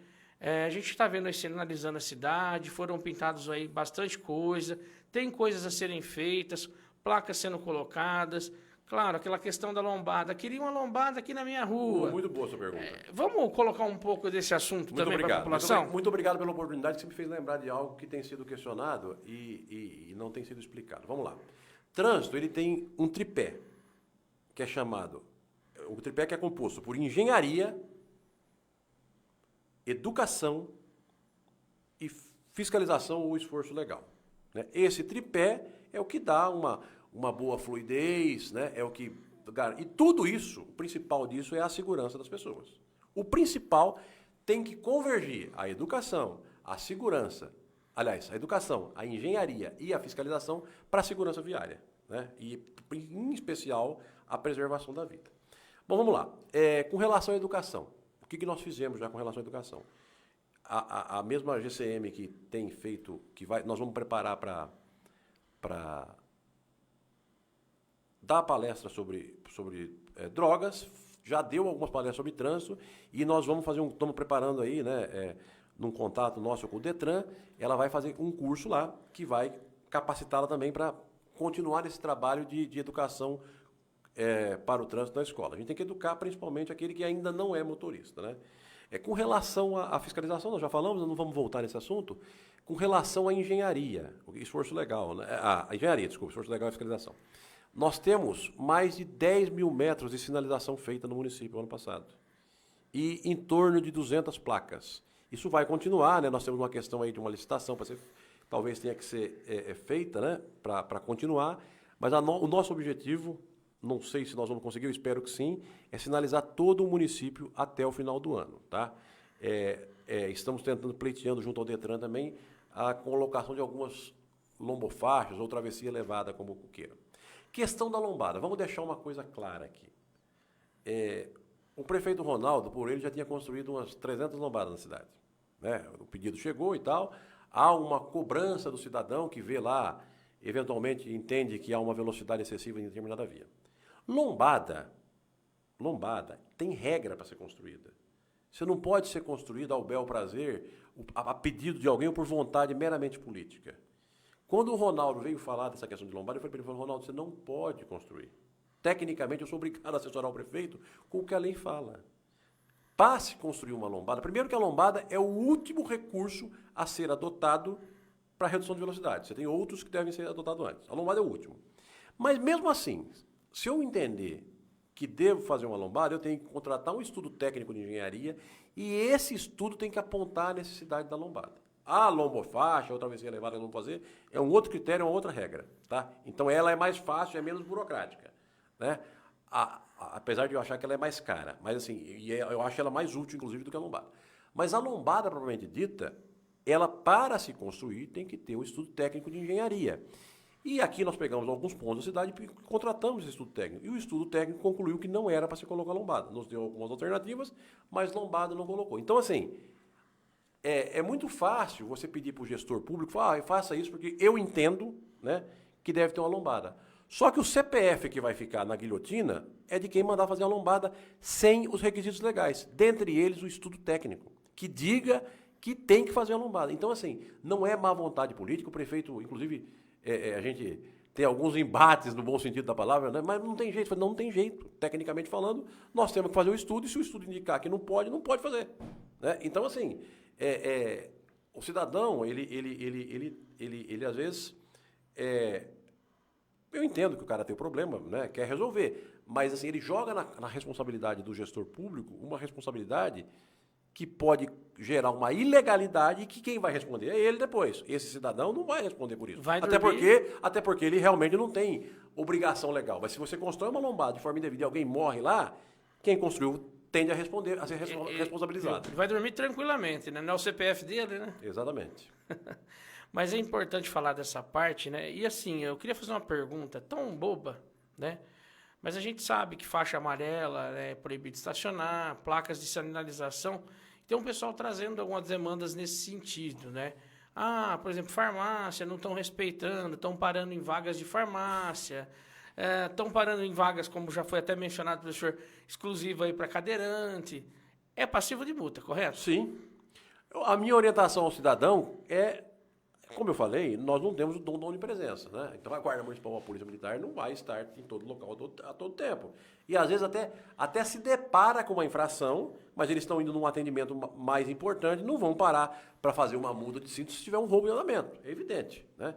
H: A gente está vendo aí, sinalizando a cidade, foram pintados aí bastante coisa, tem coisas a serem feitas, placas sendo colocadas. Claro, aquela questão da lombada. Queria uma lombada aqui na minha rua.
I: Muito boa essa pergunta.
H: Vamos colocar um pouco desse assunto também para a população?
I: Muito obrigado pela oportunidade, que você me fez lembrar de algo que tem sido questionado e não tem sido explicado. Vamos lá. Trânsito, ele tem um tripé, que é chamado... O tripé que é composto por engenharia, educação e fiscalização ou esforço legal. Né? Esse tripé é o que dá uma boa fluidez, né? É o que... E tudo isso, o principal disso é a segurança das pessoas. O principal tem que convergir a educação, a segurança, aliás, a educação, a engenharia e a fiscalização para a segurança viária, né? E, em especial, a preservação da vida. Bom, vamos lá. Com relação à educação, o que nós fizemos já com relação à educação? A mesma GCM que tem feito, nós vamos preparar para dar palestra sobre drogas, já deu algumas palestras sobre trânsito, e nós vamos estamos preparando aí, né, num contato nosso com o Detran, ela vai fazer um curso lá, que vai capacitá-la também para continuar esse trabalho de educação para o trânsito na escola. A gente tem que educar principalmente aquele que ainda não é motorista, né? Com relação à fiscalização, nós já falamos, não vamos voltar nesse assunto, com relação à engenharia, esforço legal, né? Esforço legal e fiscalização. Nós temos mais de 10 mil metros de sinalização feita no município no ano passado. E em torno de 200 placas. Isso vai continuar, né? Nós temos uma questão aí de uma licitação, talvez tenha que ser feita, né? Para continuar, mas o nosso objetivo, não sei se nós vamos conseguir, eu espero que sim, é sinalizar todo o município até o final do ano, tá? Estamos pleiteando junto ao Detran também a colocação de algumas lombofaixas ou travessia elevada, como queira. Questão da lombada, vamos deixar uma coisa clara aqui. O prefeito Ronaldo, por ele, já tinha construído umas 300 lombadas na cidade, né? O pedido chegou e tal, há uma cobrança do cidadão que vê lá, eventualmente entende que há uma velocidade excessiva em determinada via. Lombada lombada tem regra para ser construída. Você não pode ser construída ao bel prazer, a pedido de alguém ou por vontade meramente política. Quando o Ronaldo veio falar dessa questão de lombada, eu falei para ele, Ronaldo, você não pode construir. Tecnicamente, eu sou obrigado a assessorar o prefeito com o que a lei fala. Para se construir uma lombada, primeiro que a lombada é o último recurso a ser adotado para redução de velocidade. Você tem outros que devem ser adotados antes. A lombada é o último. Mas mesmo assim, se eu entender que devo fazer uma lombada, eu tenho que contratar um estudo técnico de engenharia e esse estudo tem que apontar a necessidade da lombada. A lombofaixa, outra vez que é elevada, eu não vou fazer, é um outro critério, é uma outra regra. Tá? Então ela é mais fácil, é menos burocrática. Né? Apesar de eu achar que ela é mais cara. Mas assim, eu acho ela mais útil, inclusive, do que a lombada. Mas a lombada, propriamente dita, ela, para se construir, tem que ter um estudo técnico de engenharia. E aqui nós pegamos alguns pontos da cidade e contratamos esse estudo técnico. E o estudo técnico concluiu que não era para se colocar lombada. Nos deu algumas alternativas, mas lombada não colocou. Então, assim, é muito fácil você pedir para o gestor público, falar, faça isso porque eu entendo, né, que deve ter uma lombada. Só que o CPF que vai ficar na guilhotina é de quem mandar fazer a lombada sem os requisitos legais. Dentre eles, o estudo técnico, que diga que tem que fazer a lombada. Então, assim, não é má vontade política. O prefeito, inclusive, a gente tem alguns embates no bom sentido da palavra, né? Mas não tem jeito. Não tem jeito. Tecnicamente falando, nós temos que fazer o estudo e se o estudo indicar que não pode fazer. Né? Então, assim, o cidadão, ele às vezes... eu entendo que o cara tem um problema, né, quer resolver, mas assim, ele joga na responsabilidade do gestor público uma responsabilidade que pode gerar uma ilegalidade e que quem vai responder é ele depois. Esse cidadão não vai responder por isso. Até porque ele realmente não tem obrigação legal. Mas se você constrói uma lombada de forma indevida e alguém morre lá, quem construiu tende a responder, a ser responsabilizado.
H: Ele vai dormir tranquilamente, né? Não é o CPF dele, né?
I: Exatamente.
H: Mas é importante falar dessa parte, né? E assim, eu queria fazer uma pergunta tão boba, né? Mas a gente sabe que faixa amarela é proibido estacionar, placas de sinalização. Tem um pessoal trazendo algumas demandas nesse sentido, né? Ah, por exemplo, farmácia, não estão respeitando, estão parando em vagas de farmácia, estão parando em vagas, como já foi até mencionado pelo senhor, exclusiva aí para cadeirante. É passivo de multa, correto?
I: Sim. A minha orientação ao cidadão é, como eu falei, nós não temos o dom da onipresença, né? Então a Guarda Municipal ou a Polícia Militar não vai estar em todo local a todo tempo. E às vezes até se depara com uma infração, mas eles estão indo num atendimento mais importante, não vão parar para fazer uma multa de cinto se tiver um roubo de andamento. É evidente, né?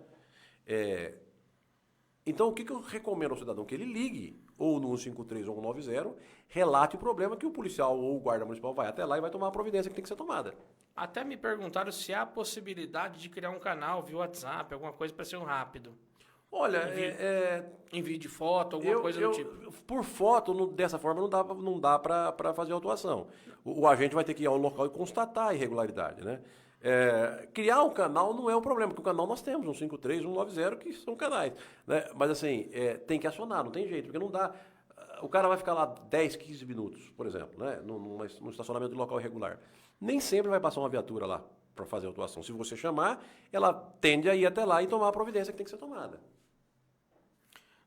I: Então o que eu recomendo ao cidadão? Que ele ligue ou no 153 ou 190, relate o problema que o policial ou o guarda municipal vai até lá e vai tomar a providência que tem que ser tomada.
H: Até me perguntaram se há a possibilidade de criar um canal via WhatsApp, alguma coisa para ser um rápido.
I: Olha,
H: envio de foto, alguma coisa do tipo.
I: Por foto, dessa forma, não dá para fazer autuação. O agente vai ter que ir ao local e constatar a irregularidade, né? Criar um canal não é o problema, porque o canal nós temos, 153, 190, que são canais. Né? Mas assim, tem que acionar, não tem jeito, porque não dá... O cara vai ficar lá 10, 15 minutos, por exemplo, né? num estacionamento de local irregular. Nem sempre vai passar uma viatura lá para fazer a autuação. Se você chamar, ela tende a ir até lá e tomar a providência que tem que ser tomada.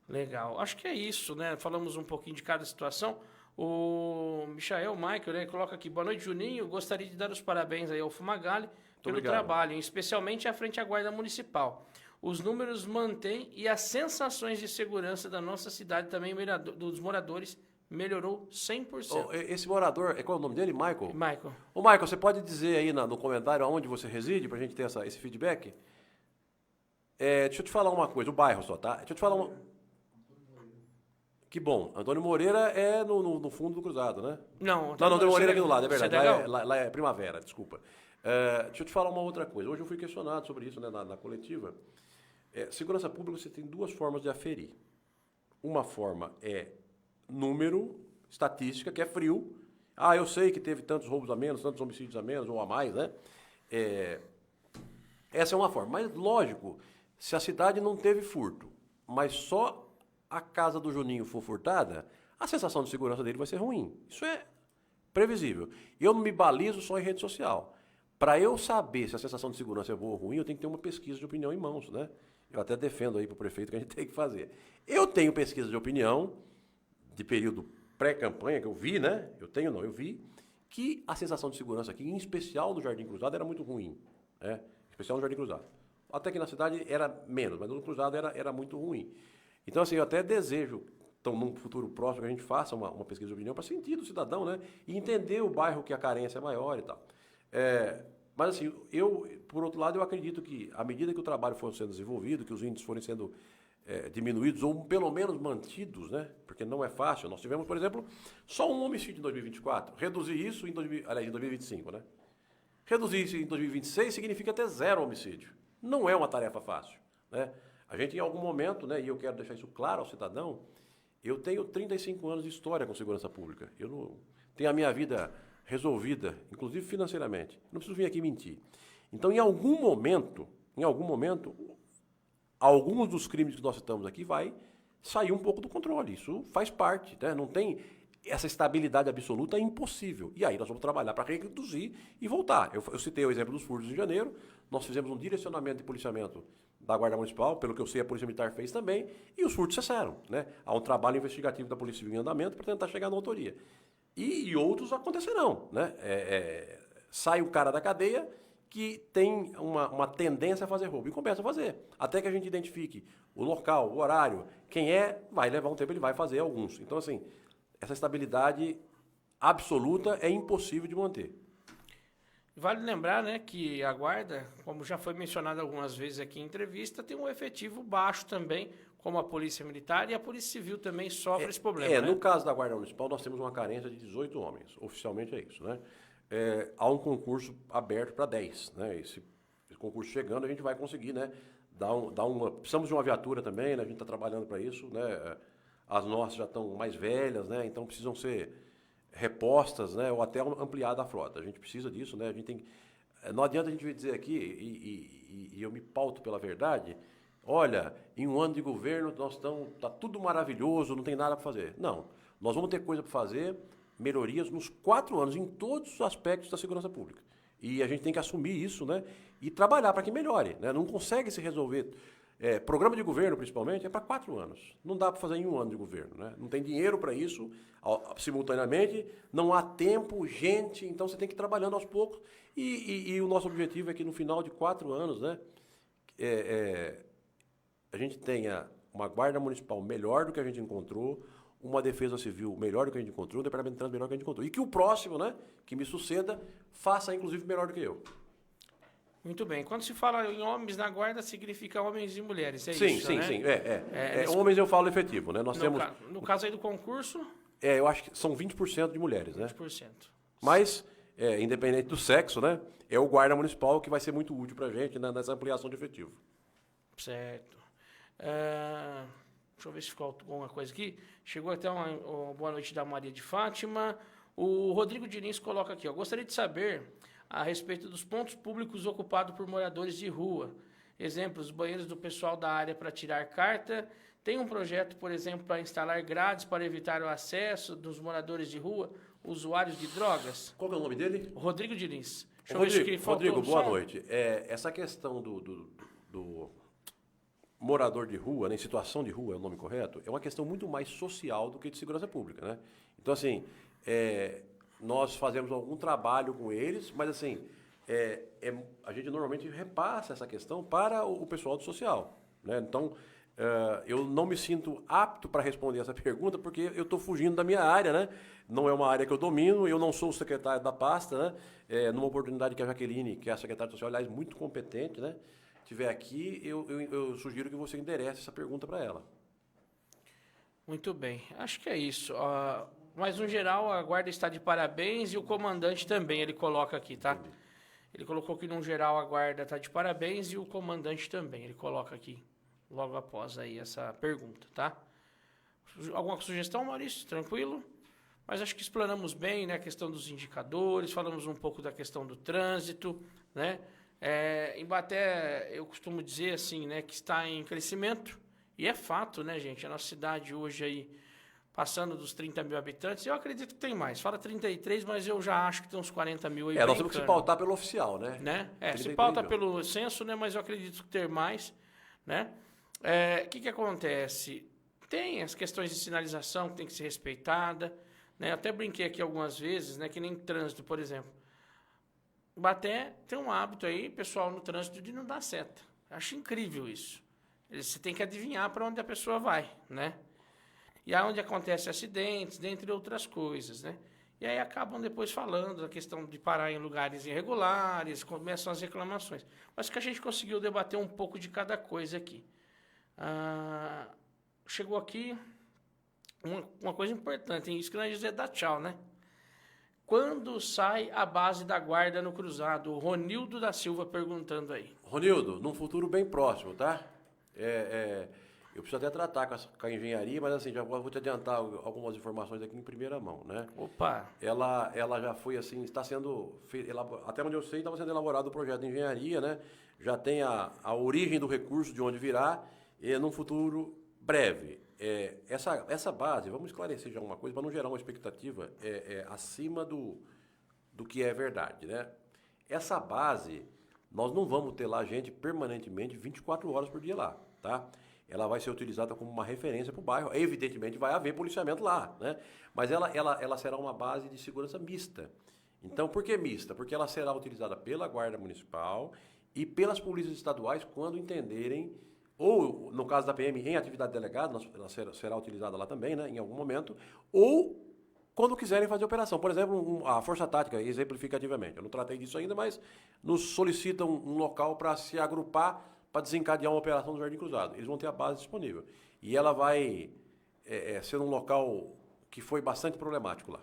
H: Legal. Acho que é isso, né? Falamos um pouquinho de cada situação. O Michael Michael, né, coloca aqui: boa noite, Juninho. Gostaria de dar os parabéns aí ao Fumagalli pelo trabalho, especialmente à frente à Guarda Municipal. Os números mantêm e as sensações de segurança da nossa cidade também, dos moradores, melhorou 100%.
I: Esse morador, qual é o nome dele? Michael?
H: Michael.
I: Ô, Michael, você pode dizer aí no comentário onde você reside, para a gente ter esse feedback? Deixa eu te falar uma coisa, o bairro só, tá? Deixa eu te falar uma... Que bom. Antônio Moreira é no fundo do cruzado, né?
H: Não,
I: Antônio Moreira é aqui do lado, é verdade. Lá é Primavera, desculpa. Deixa eu te falar uma outra coisa. Hoje eu fui questionado sobre isso, né, na coletiva. Segurança pública, você tem duas formas de aferir. Uma forma é número, estatística, que é frio. Ah, eu sei que teve tantos roubos a menos, tantos homicídios a menos ou a mais, né? Essa é uma forma. Mas, lógico, se a cidade não teve furto, mas só a casa do Juninho for furtada, a sensação de segurança dele vai ser ruim. Isso é previsível. Eu não me balizo só em rede social. Para eu saber se a sensação de segurança é boa ou ruim, eu tenho que ter uma pesquisa de opinião em mãos, né? Eu até defendo aí para o prefeito que a gente tem que fazer. Eu tenho pesquisa de opinião de período pré-campanha, que eu vi, né? Eu vi que a sensação de segurança aqui, em especial no Jardim Cruzado, era muito ruim. Né? Em especial no Jardim Cruzado. Até que na cidade era menos, mas no Cruzado era muito ruim. Então, assim, eu até desejo, então, num futuro próximo, que a gente faça uma pesquisa de opinião para sentir do cidadão, né? E entender o bairro que a carência é maior e tal. Mas, assim, por outro lado, eu acredito que, à medida que o trabalho for sendo desenvolvido, que os índices forem sendo diminuídos ou pelo menos mantidos, né? Porque não é fácil. Nós tivemos, por exemplo, só um homicídio em 2024. Reduzir isso em 2025, né? Reduzir isso em 2026 significa ter 0 homicídio. Não é uma tarefa fácil, né? A gente, em algum momento, né, e eu quero deixar isso claro ao cidadão, eu tenho 35 anos de história com segurança pública. Eu não tenho a minha vida resolvida, inclusive financeiramente. Não preciso vir aqui mentir. Então, em algum momento, alguns dos crimes que nós citamos aqui vai sair um pouco do controle. Isso faz parte, né? Não tem essa estabilidade absoluta, é impossível. E aí nós vamos trabalhar para reduzir e voltar. Eu citei o exemplo dos furtos de janeiro, nós fizemos um direcionamento de policiamento da Guarda Municipal, pelo que eu sei a Polícia Militar fez também, e os furtos cessaram. Né? Há um trabalho investigativo da Polícia Civil em andamento para tentar chegar na autoria. E outros acontecerão. Né? Sai o cara da cadeia que tem uma tendência a fazer roubo e começa a fazer. Até que a gente identifique o local, o horário, quem vai levar um tempo, ele vai fazer alguns. Então, assim, essa estabilidade absoluta é impossível de manter.
H: Vale lembrar, né, que a Guarda, como já foi mencionado algumas vezes aqui em entrevista, tem um efetivo baixo também, como a Polícia Militar, e a Polícia Civil também sofre esse problema. Né?
I: No caso da Guarda Municipal, nós temos uma carência de 18 homens. Oficialmente é isso, né? Há um concurso aberto para 10. Né? Esse concurso chegando, a gente vai conseguir, né, precisamos de uma viatura também, né? A gente está trabalhando para isso. Né? As nossas já estão mais velhas, né? Então precisam ser repostas, né? Ou até ampliada a frota. A gente precisa disso. Né? A gente tem... Não adianta a gente dizer aqui, e eu me pauto pela verdade, olha, em um ano de governo está tudo maravilhoso, não tem nada para fazer. Não, nós vamos ter coisa para fazer, melhorias nos 4 anos, em todos os aspectos da segurança pública. E a gente tem que assumir isso, né? E trabalhar para que melhore. Né? Não consegue se resolver. Programa de governo, principalmente, é para 4 anos. Não dá para fazer em um ano de governo. Né? Não tem dinheiro para isso simultaneamente, não há tempo, gente, então você tem que ir trabalhando aos poucos. E o nosso objetivo é que no final de 4 anos, né, a gente tenha uma guarda municipal melhor do que a gente encontrou, uma defesa civil melhor do que a gente encontrou, um departamento de trânsito melhor do que a gente encontrou. E que o próximo, né, que me suceda, faça, inclusive, melhor do que eu.
H: Muito bem. Quando se fala em homens na guarda, significa homens e mulheres,
I: sim,
H: isso,
I: sim,
H: né?
I: Sim. Homens eu falo efetivo, né? Nós temos...
H: No caso aí do concurso...
I: eu acho que são 20% de mulheres,
H: 20%.
I: Né? Mas, independente do sexo, né? É o guarda municipal que vai ser muito útil para a gente, né, nessa ampliação de efetivo.
H: Certo. Deixa eu ver se ficou alguma coisa aqui. Chegou até uma boa noite da Maria de Fátima. O Rodrigo Diniz coloca aqui, ó. Gostaria de saber a respeito dos pontos públicos ocupados por moradores de rua. Exemplos, banheiros do pessoal da área para tirar carta. Tem um projeto, por exemplo, para instalar grades para evitar o acesso dos moradores de rua, usuários de drogas?
I: Qual que é o nome dele?
H: Rodrigo Diniz.
I: Rodrigo, boa noite. Essa questão do morador de rua, né, em situação de rua é o nome correto, é uma questão muito mais social do que de segurança pública. Né? Então, assim, nós fazemos algum trabalho com eles, mas, assim, a gente normalmente repassa essa questão para o pessoal do social. Né? Então, eu não me sinto apto para responder essa pergunta porque eu estou fugindo da minha área, né? Não é uma área que eu domino, eu não sou o secretário da pasta, né? Numa oportunidade que a Jaqueline, que é a secretária social, aliás, muito competente, né? Estiver aqui, eu sugiro que você enderece essa pergunta para ela.
H: Muito bem, acho que é isso. Mas, no geral, a guarda está de parabéns e o comandante também, ele coloca aqui, tá?
I: Entendi.
H: Ele colocou que, no geral, a guarda está de parabéns e o comandante também, ele coloca aqui, logo após aí essa pergunta, tá? Alguma sugestão, Maurício? Tranquilo? Mas acho que explanamos bem, né, a questão dos indicadores, falamos um pouco da questão do trânsito, né? Ibaté, eu costumo dizer assim, né, que está em crescimento, e é fato, né, gente? A nossa cidade hoje aí, passando dos 30 mil habitantes, eu acredito que tem mais. Fala 33, mas eu já acho que tem uns 40 mil aí.
I: Nós temos que se pautar pelo oficial, né?
H: Se pauta pelo censo, né, mas eu acredito que ter mais, né? O que acontece? Tem as questões de sinalização que tem que ser respeitada, né? Eu até brinquei aqui algumas vezes, né? Que nem trânsito, por exemplo. Baté tem um hábito aí, pessoal, no trânsito, de não dar seta. Acho incrível isso. Você tem que adivinhar para onde a pessoa vai, né? E aí onde acontecem acidentes, dentre outras coisas, né? E aí acabam depois falando da questão de parar em lugares irregulares, começam as reclamações. Mas que a gente conseguiu debater um pouco de cada coisa aqui. Chegou aqui uma coisa importante, isso que nós dizemos dar tchau, né? Quando sai a base da guarda no cruzado? O Ronildo da Silva perguntando aí.
I: Ronildo, num futuro bem próximo, tá? Eu preciso até tratar com a engenharia, mas assim, já vou te adiantar algumas informações aqui em primeira mão, né?
H: Opa!
I: Ela já foi assim, está sendo, até onde eu sei, estava sendo elaborado o projeto de engenharia, né? Já tem a origem do recurso, de onde virá, e num futuro breve. Essa base, vamos esclarecer já uma coisa, para não gerar uma expectativa acima do que é verdade, né? Essa base, nós não vamos ter lá gente permanentemente 24 horas por dia lá, tá? Ela vai ser utilizada como uma referência para o bairro. Evidentemente vai haver policiamento lá, né? Mas ela será uma base de segurança mista. Então, por que mista? Porque ela será utilizada pela Guarda Municipal e pelas polícias estaduais quando entenderem, ou no caso da PM, em atividade delegada, ela será utilizada lá também, né, em algum momento, ou quando quiserem fazer operação. Por exemplo, a Força Tática, exemplificativamente. Eu não tratei disso ainda, mas nos solicitam um local para se agrupar para desencadear uma operação no Jardim Cruzado. Eles vão ter a base disponível. E ela vai ser um local que foi bastante problemático lá.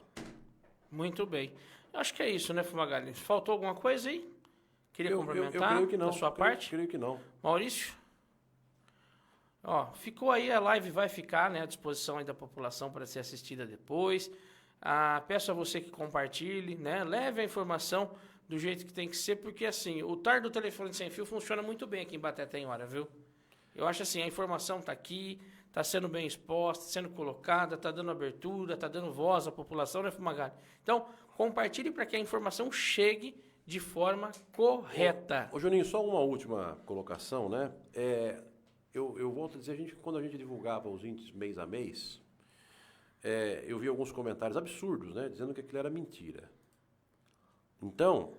H: Muito bem. Acho que é isso, né, Fumagalli? Faltou alguma coisa aí? Queria complementar
I: eu creio que não,
H: da sua parte?
I: Creio que não.
H: Maurício? Ó, ficou aí, a live vai ficar, né, à disposição aí da população para ser assistida depois. Peço a você que compartilhe, né, leve a informação do jeito que tem que ser, porque assim, o TAR do telefone sem fio funciona muito bem aqui em Baté tem hora, viu? Eu acho assim, a informação está aqui, está sendo bem exposta, sendo colocada, está dando abertura, está dando voz à população, né, Fumagalli? Então, compartilhe para que a informação chegue de forma correta.
I: Ô Juninho, só uma última colocação, né? Eu volto a dizer, quando a gente divulgava os índices mês a mês, eu vi alguns comentários absurdos, né, dizendo que aquilo era mentira. Então,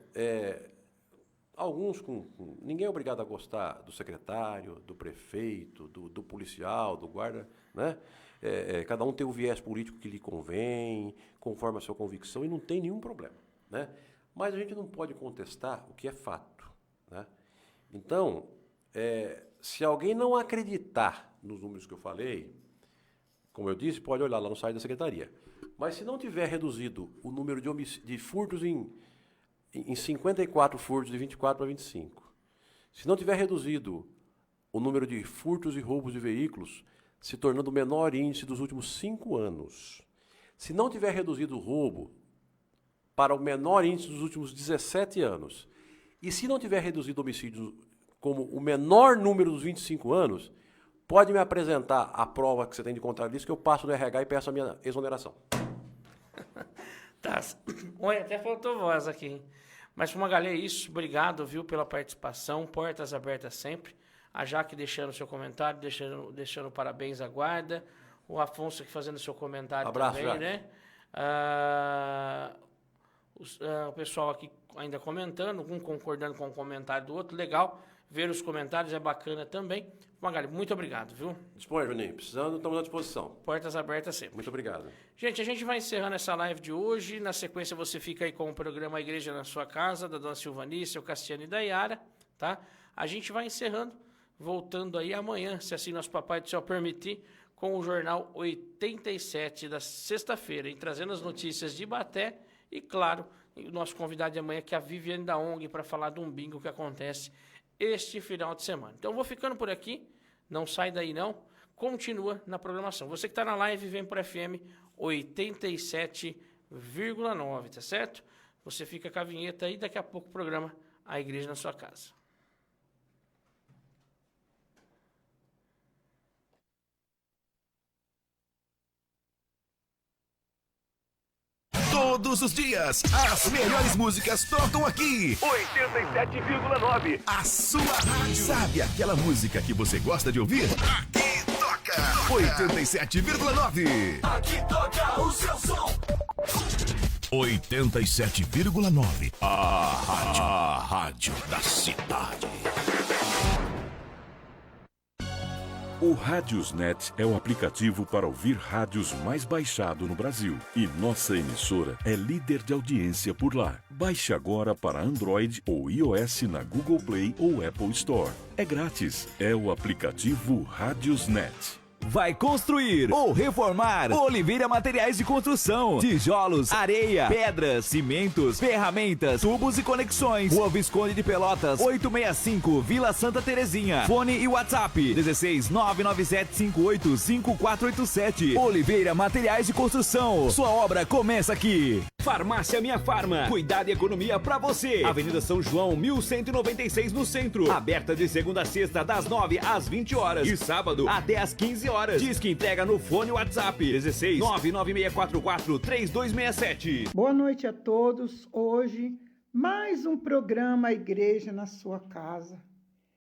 I: alguns ninguém é obrigado a gostar do secretário, do prefeito, do policial, do guarda, né? Cada um tem o viés político que lhe convém, conforme a sua convicção, e não tem nenhum problema, né? Mas a gente não pode contestar o que é fato, né? Então, se alguém não acreditar nos números que eu falei, como eu disse, pode olhar lá no site da Secretaria. Mas se não tiver reduzido o número de furtos em 54 furtos, de 24 para 25, se não tiver reduzido o número de furtos e roubos de veículos, se tornando o menor índice dos últimos 5 anos, se não tiver reduzido o roubo para o menor índice dos últimos 17 anos, e se não tiver reduzido homicídios como o menor número dos 25 anos, pode me apresentar a prova que você tem de contrário disso, que eu passo no RH e peço a minha exoneração.
H: Tá. Olha, até faltou voz aqui, hein? Mas, Fumagalli, é isso. Obrigado, viu, pela participação. Portas abertas sempre. A Jaque deixando seu comentário, deixando parabéns à guarda. O Afonso aqui fazendo seu comentário.
I: Abraço,
H: também,
I: Jaque.
H: né? O pessoal aqui ainda comentando, um concordando com o comentário do outro. Legal. Ver os comentários é bacana também. Fumagalli, muito obrigado, viu?
I: Disponha, Juninho. Precisando, estamos à disposição.
H: Portas abertas sempre.
I: Muito obrigado.
H: Gente, a gente vai encerrando essa live de hoje. Na sequência, você fica aí com o programa A Igreja na Sua Casa, da Dona Silvanice, o Cassiano e da Yara, tá? A gente vai encerrando, voltando aí amanhã, se assim nosso Papai do Céu permitir, com o Jornal 87 da sexta-feira, trazendo as notícias de Baté e, claro, o nosso convidado de amanhã, que é a Viviane da ONG, para falar de um bingo que acontece este final de semana. Então, eu vou ficando por aqui. Não sai daí, não. Continua na programação. Você que está na live, vem para FM 87,9, tá certo? Você fica com a vinheta aí, daqui a pouco o programa A Igreja na Sua Casa.
A: Todos os dias, as melhores músicas tocam aqui.
C: 87,9.
A: A sua rádio. Sabe aquela música que você gosta de ouvir? Aqui toca. 87,9.
J: Aqui toca o seu som.
A: 87,9. A rádio da cidade.
B: O Rádiosnet é o aplicativo para ouvir rádios mais baixado no Brasil. E nossa emissora é líder de audiência por lá. Baixe agora para Android ou iOS na Google Play ou Apple Store. É grátis. É o aplicativo Rádiosnet.
C: Vai construir ou reformar? Oliveira Materiais de Construção. Tijolos, areia, pedras, cimentos, ferramentas, tubos e conexões. Rua Visconde de Pelotas, 865, Vila Santa Terezinha. Fone e WhatsApp, 16 99758 5487. Oliveira Materiais de Construção. Sua obra começa aqui.
K: Farmácia Minha Farma. Cuidado e economia pra você. Avenida São João, 1196 no centro. Aberta de segunda a sexta, das 9 às 20 horas. E sábado, até às 15 horas. Diz que entrega no fone WhatsApp 16 99644 3267.
L: Boa noite a todos. Hoje, mais um programa Igreja na Sua Casa.